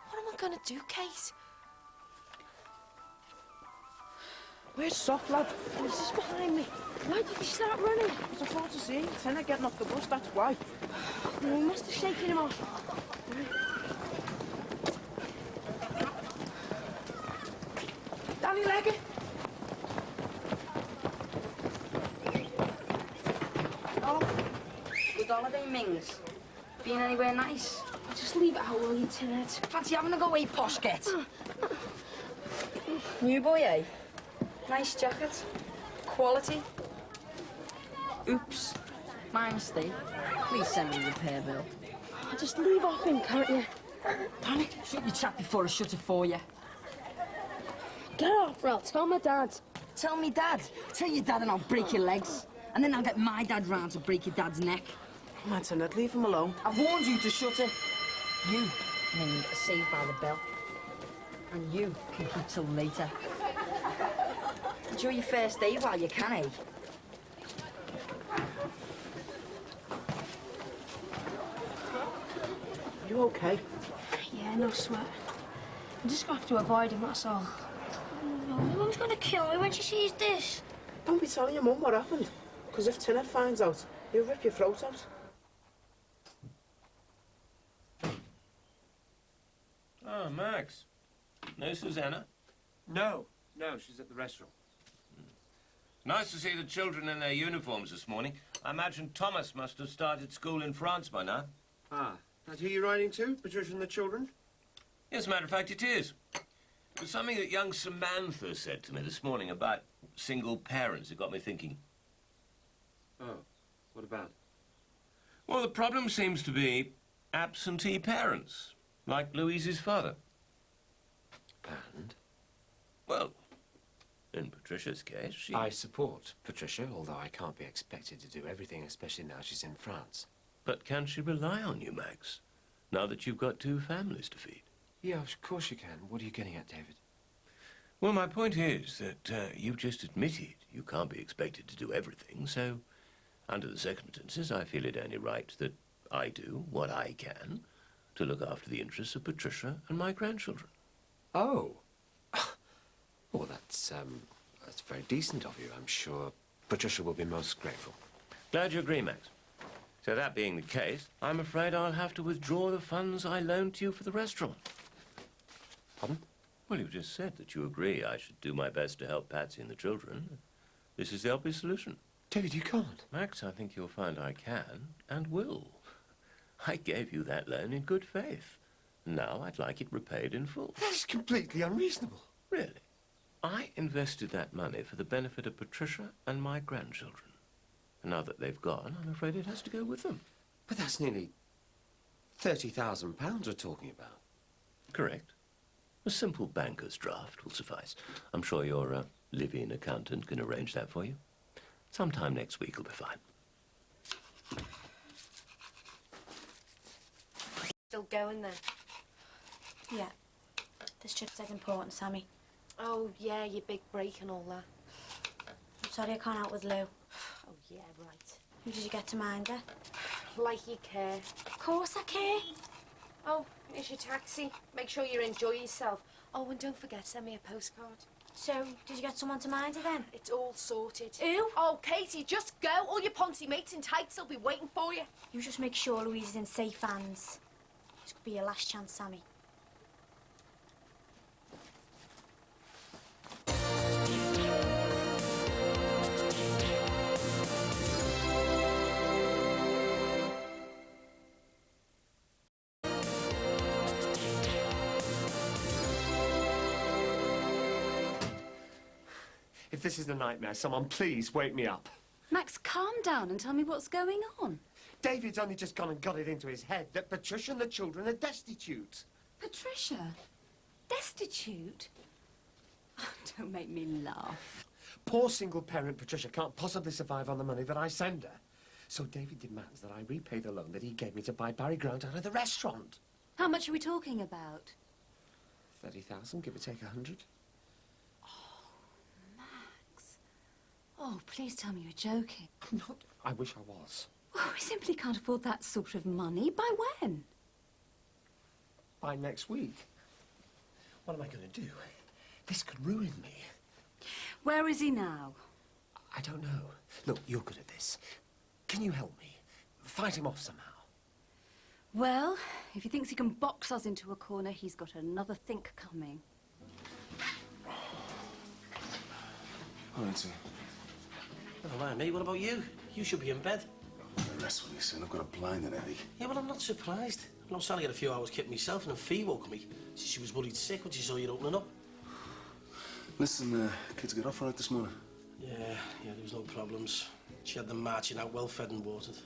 What am I going to do, Kate? Where's Soft, lad? He's just behind me. Why did you start running? I thought to see Tennant getting off the bus, that's why. We must have shaken him off. Danny Leggett! Oh, good holiday, Mings. Been anywhere nice? Just leave it out, will you, Tinhead? Fancy having a go away, posh get? New boy, eh? Nice jacket. Quality. Oops. My mistake. Please send me the repair bill. Just leave off him, can't you? Danny, shut your chat before I shut it for you. Get off, or I'll tell my dad. Tell me dad. Tell your dad and I'll break your legs. And then I'll get my dad round to break your dad's neck. Come on, Tennant, leave him alone. I warned you to shut it. You, Ming, are saved by the bell. And you can keep till later. Enjoy your first day while you can, eh? You okay? Yeah, no sweat. I'm just going to have to avoid him, that's all. No, my mum's going to kill me when she sees this. Don't be telling your mum what happened. Because if Tennant finds out, he'll rip your throat out. Oh, Max. No Susanna? No, she's at the restaurant. Nice to see the children in their uniforms this morning. I imagine Thomas must have started school in France by now. Ah, that who you're writing to, Patricia and the children? Yes, as a matter of fact, it is. It was something that young Samantha said to me this morning about single parents. It got me thinking. Oh, what about? Well, the problem seems to be absentee parents, like Louise's father. And? Well, in Patricia's case, she... I support Patricia, although I can't be expected to do everything, especially now she's in France. But can she rely on you, Max, now that you've got 2 families to feed? Yeah, of course you can. What are you getting at, David? Well, my point is that you've just admitted you can't be expected to do everything, so under the circumstances, I feel it only right that I do what I can to look after the interests of Patricia and my grandchildren. Oh. Well, that's very decent of you. I'm sure Patricia will be most grateful. Glad you agree, Max. So that being the case, I'm afraid I'll have to withdraw the funds I loaned to you for the restaurant. Pardon? Well, you just said that you agree I should do my best to help Patsy and the children. This is the obvious solution. David, you can't. Max, I think you'll find I can and will. I gave you that loan in good faith. Now I'd like it repaid in full. That's completely unreasonable. Really? I invested that money for the benefit of Patricia and my grandchildren. And now that they've gone, I'm afraid it has to go with them. But that's nearly £30,000 we're talking about. Correct. A simple banker's draft will suffice. I'm sure your live-in accountant can arrange that for you. Sometime next week will be fine. Still going then? Yeah. This trip says important, Sammy. Oh, yeah, your big break and all that. I'm sorry I can't out with Lou. Oh, yeah, right. Who did you get to mind her? Like you care. Of course I care. Oh, here's your taxi. Make sure you enjoy yourself. Oh, and don't forget, send me a postcard. So, did you get someone to mind her then? It's all sorted. Who? Oh, Katie, just go. All your Ponty mates in tights will be waiting for you. You just make sure Louise is in safe hands. This could be your last chance, Sammy. If this is a nightmare, someone please wake me up. Max, calm down and tell me what's going on. David's only just gone and got it into his head that Patricia and the children are destitute. Patricia? Destitute? Oh, don't make me laugh. Poor single-parent Patricia can't possibly survive on the money that I send her. So David demands that I repay the loan that he gave me to buy Barry Grant out of the restaurant. How much are we talking about? 30,000, give or take 100. Oh, please tell me you're joking. I'm not. I wish I was. Oh, we simply can't afford that sort of money. By when? By next week. What am I going to do? This could ruin me. Where is he now? I don't know. Look, you're good at this. Can you help me? Fight him off somehow. Well, if he thinks he can box us into a corner, he's got another think coming. All right, sir. Never mind me. What about you? You should be in bed. Rest with me, son. I've got a blinding headache. Yeah, well, I'm not surprised. I was trying to get a few hours kept myself, and then Fee woke me. She was worried sick when she saw you opening up. Listen, kids get off all right this morning? Yeah, there was no problems. She had them marching out well fed and watered.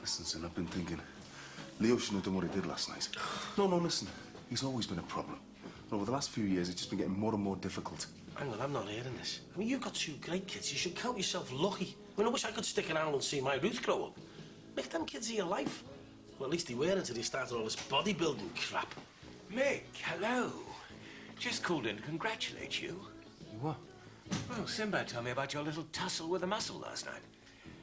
Listen, son, I've been thinking. Leo shouldn't have done what he did last night. No, listen. He's always been a problem. But over the last few years, it's just been getting more and more difficult. Hang on, I'm not hearing this. I mean, you've got 2 great kids. You should count yourself lucky. I mean, I wish I could stick around and see my Ruth grow up. Make them kids of your life. Well, at least they were until they started all this bodybuilding crap. Mick, hello. Just called in to congratulate you. You what? Well, Sinbad told me about your little tussle with the muscle last night.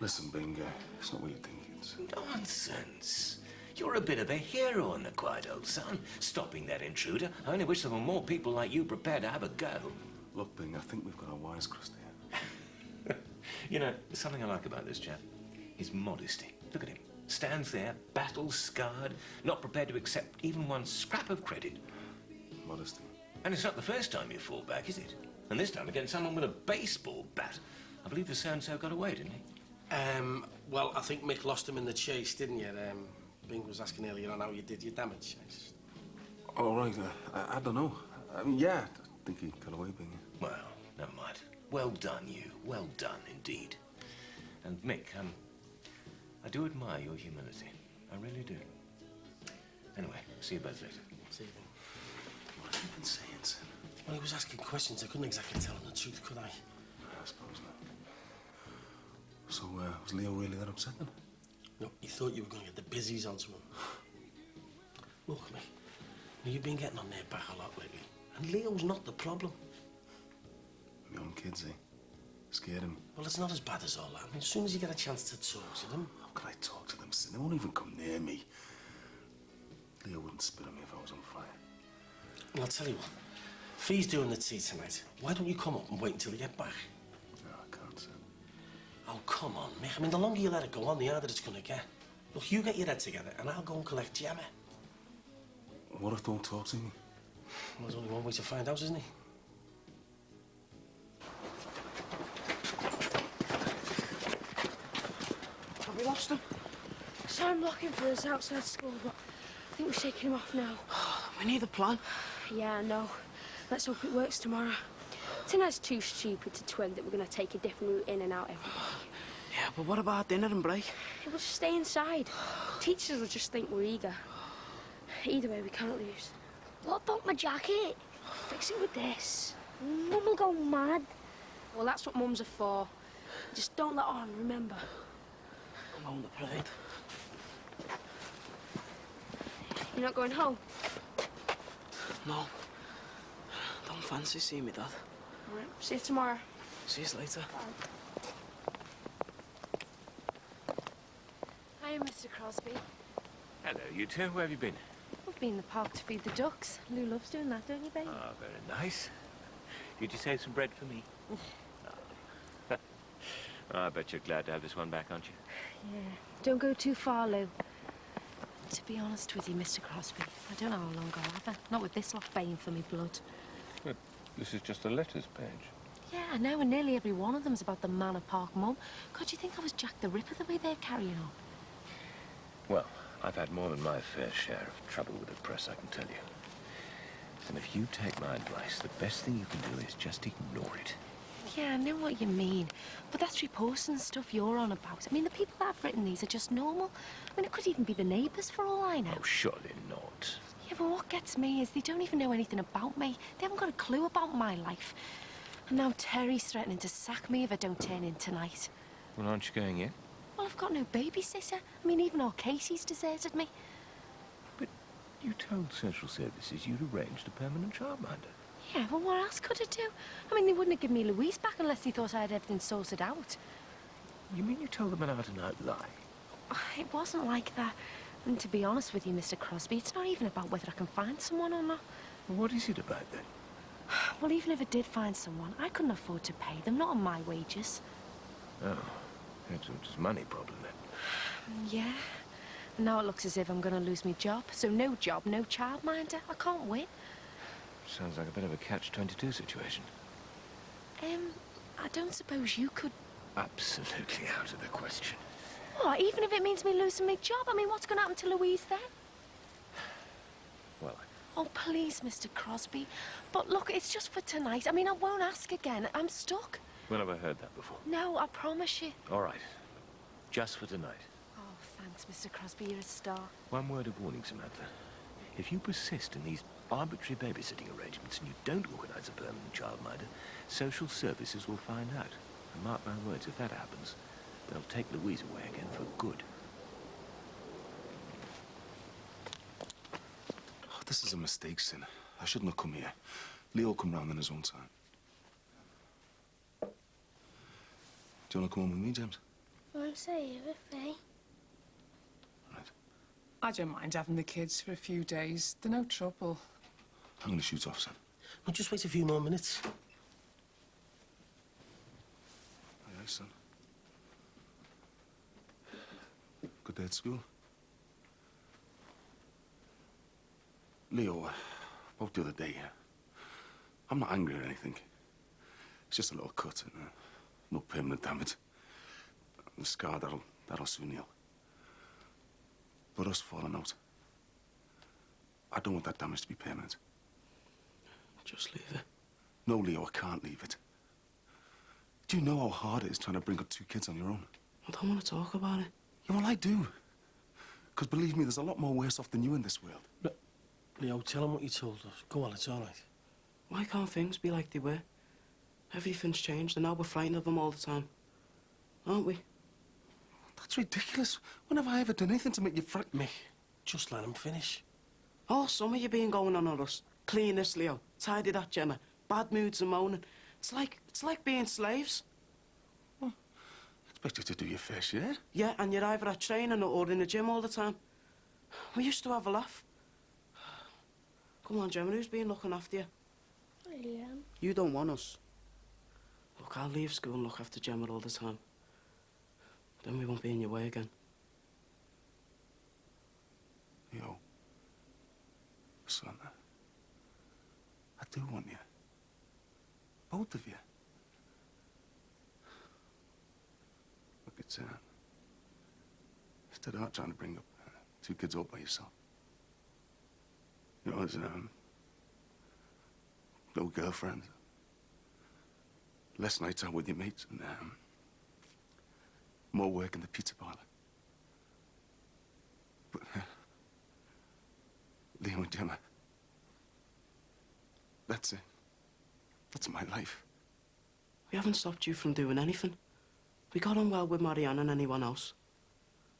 Listen, Bing, it's not what you think it is. Nonsense. You're a bit of a hero in the quiet, old son. Stopping that intruder. I only wish there were more people like you prepared to have a go. Look, Bing, I think we've got our wires crossed here. You know, something I like about this chap is modesty. Look at him. Stands there, battle-scarred, not prepared to accept even one scrap of credit. Modesty. And it's not the first time you fall back, is it? And this time against someone with a baseball bat. I believe the so-and-so got away, didn't he? Well, I think Mick lost him in the chase, didn't you? Bing was asking earlier on how you did your damage. All right, I don't know. I mean, yeah, I think he got away, Bing. Well, never mind. Well done, you. Well done, indeed. And Mick, I do admire your humility. I really do. Anyway, see you both later. See you then. What have you been saying, son? Well, he was asking questions. I couldn't exactly tell him the truth, could I? I suppose not. So, was Leo really that upset then? No, he thought you were going to get the busies onto him. Look, mate, you've been getting on their back a lot lately. And Leo's not the problem. My own kids, eh? Scared him. Well, it's not as bad as all that. I mean, as soon as you get a chance to talk to them... How could I talk to them, son? They won't even come near me. Leo wouldn't spit on me if I was on fire. Well, I'll tell you what. Fee's doing the tea tonight. Why don't you come up and wait until you get back? No, I can't, son. Oh, come on, Mick. I mean, the longer you let it go on, the harder it's going to get. Look, you get your head together, and I'll go and collect Gemma. What if they won't talk to me? Well, there's only one way to find out, isn't he? Have we lost him? So I'm looking for us outside school, but I think we're shaking him off now. We need a plan. Yeah, I know. Let's hope it works tomorrow. Tonight's too stupid to twig that we're going to take a different route in and out every day. Yeah, but what about dinner and break? We'll just stay inside. Teachers will just think we're eager. Either way, we can't lose. What about my jacket? Fix it with this. Mum will go mad. Well, that's what mums are for. Just don't let on, remember. I'm on the parade. You're not going home? No. Don't fancy seeing me, Dad. All right, see you tomorrow. See you later. Hiya, Mr. Crosby. Hello, you two. Where have you been? We've been in the park to feed the ducks. Lou loves doing that, don't you, babe? Ah, very nice. Did you save some bread for me? Oh, I bet you're glad to have this one back, aren't you? Yeah. Don't go too far, Lou. To be honest with you, Mr. Crosby, I don't know how long I'll have her. Not with this lot baying for me blood. This is just a letters page. Yeah, I know, and nearly every one of them's about the Manor Park mum. God, do you think I was Jack the Ripper the way they're carrying on? Well, I've had more than my fair share of trouble with the press, I can tell you. And if you take my advice, the best thing you can do is just ignore it. Yeah, I know what you mean. But that's reposts and stuff you're on about. I mean, the people that have written these are just normal. I mean, it could even be the neighbours for all I know. Oh, surely not. Yeah, but what gets me is they don't even know anything about me. They haven't got a clue about my life. And now Terry's threatening to sack me if I don't turn in tonight. Well, aren't you going in? Well, I've got no babysitter. I mean, even our Casey's deserted me. But you told social services you'd arranged a permanent childminder. Yeah, well, what else could I do? I mean, they wouldn't have given me Louise back unless they thought I had everything sorted out. You mean you told them an out-and-out lie? It wasn't like that. And to be honest with you, Mr. Crosby, it's not even about whether I can find someone or not. Well, what is it about, then? Well, even if I did find someone, I couldn't afford to pay them, not on my wages. Oh, it's a money problem, then. Yeah. Now it looks as if I'm going to lose my job. So no job, no childminder. I can't win. Sounds like a bit of a catch-22 situation. I don't suppose you could... Absolutely out of the question. What, even if it means me losing my job? I mean, what's going to happen to Louise then? Well, Oh, please, Mr. Crosby. But look, it's just for tonight. I mean, I won't ask again. I'm stuck. when have I heard that before? No, I promise you. All right. Just for tonight. Oh, thanks, Mr. Crosby. You're a star. One word of warning, Samantha. If you persist in these arbitrary babysitting arrangements and you don't organise a permanent childminder, social services will find out. And mark my words, if that happens, they'll take Louise away again for good. Oh, this is a mistake, Sin. I shouldn't have come here. Leo will come round in his own time. Do you want to come home with me, James? Won't say you, Faye. I don't mind having the kids for a few days. They're no trouble. I'm going to shoot off, son. Well, just wait a few more minutes. Aye, aye, son. Good day at school. Leo, about the other day, I'm not angry or anything. It's just a little cut and no permanent damage. The scar, that'll soon heal. But us falling out, I don't want that damage to be permanent. Just leave it. No, Leo, I can't leave it. Do you know how hard it is trying to bring up two kids on your own? I don't want to talk about it. Yeah, well, I do. Because believe me, there's a lot more worse off than you in this world. Look, Leo, tell him what you told us. Go on, it's all right. Why can't things be like they were? Everything's changed, and now we're frightened of them all the time. Aren't we? That's ridiculous. When have I ever done anything to make you frightened? Mick, just let him finish. Oh, some of you been going on us. Clean this, Leo. Tidy that, Gemma. Bad moods and moaning. It's like being slaves. I expect you to do your fair share. Yeah, and you're either at training or in the gym all the time. We used to have a laugh. Come on, Gemma, who's been looking after you? Liam. You don't want us. Look, I'll leave school and look after Gemma all the time. Then we won't be in your way again. Leo, son, I do want you. Both of you. Look, it's dead hard trying to bring up two kids all by yourself. You know, there's no girlfriend, less nights out with your mates, and more work in the pizza parlor. But Leo and Gemma, that's it. That's my life. We haven't stopped you from doing anything. We got on well with Marianne and anyone else.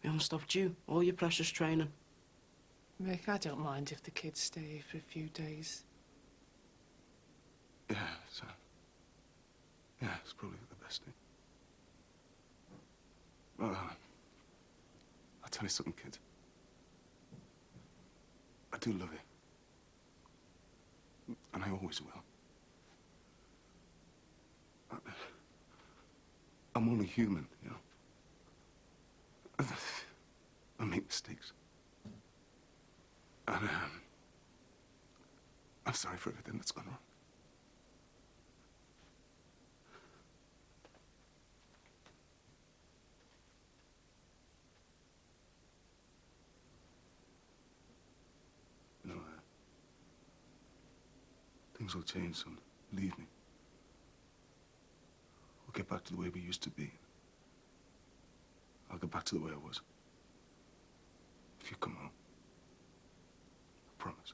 We haven't stopped you, all your precious training. Mick, I don't mind if the kids stay for a few days. Yeah, it's probably the best thing. Well, I'll tell you something, kid. I do love you. And I always will. I'm only human, you know. I make mistakes. And I'm sorry for everything that's gone wrong. You know, things will change soon. Believe me. We'll get back to the way we used to be. I'll get back to the way I was. If you come home. I promise.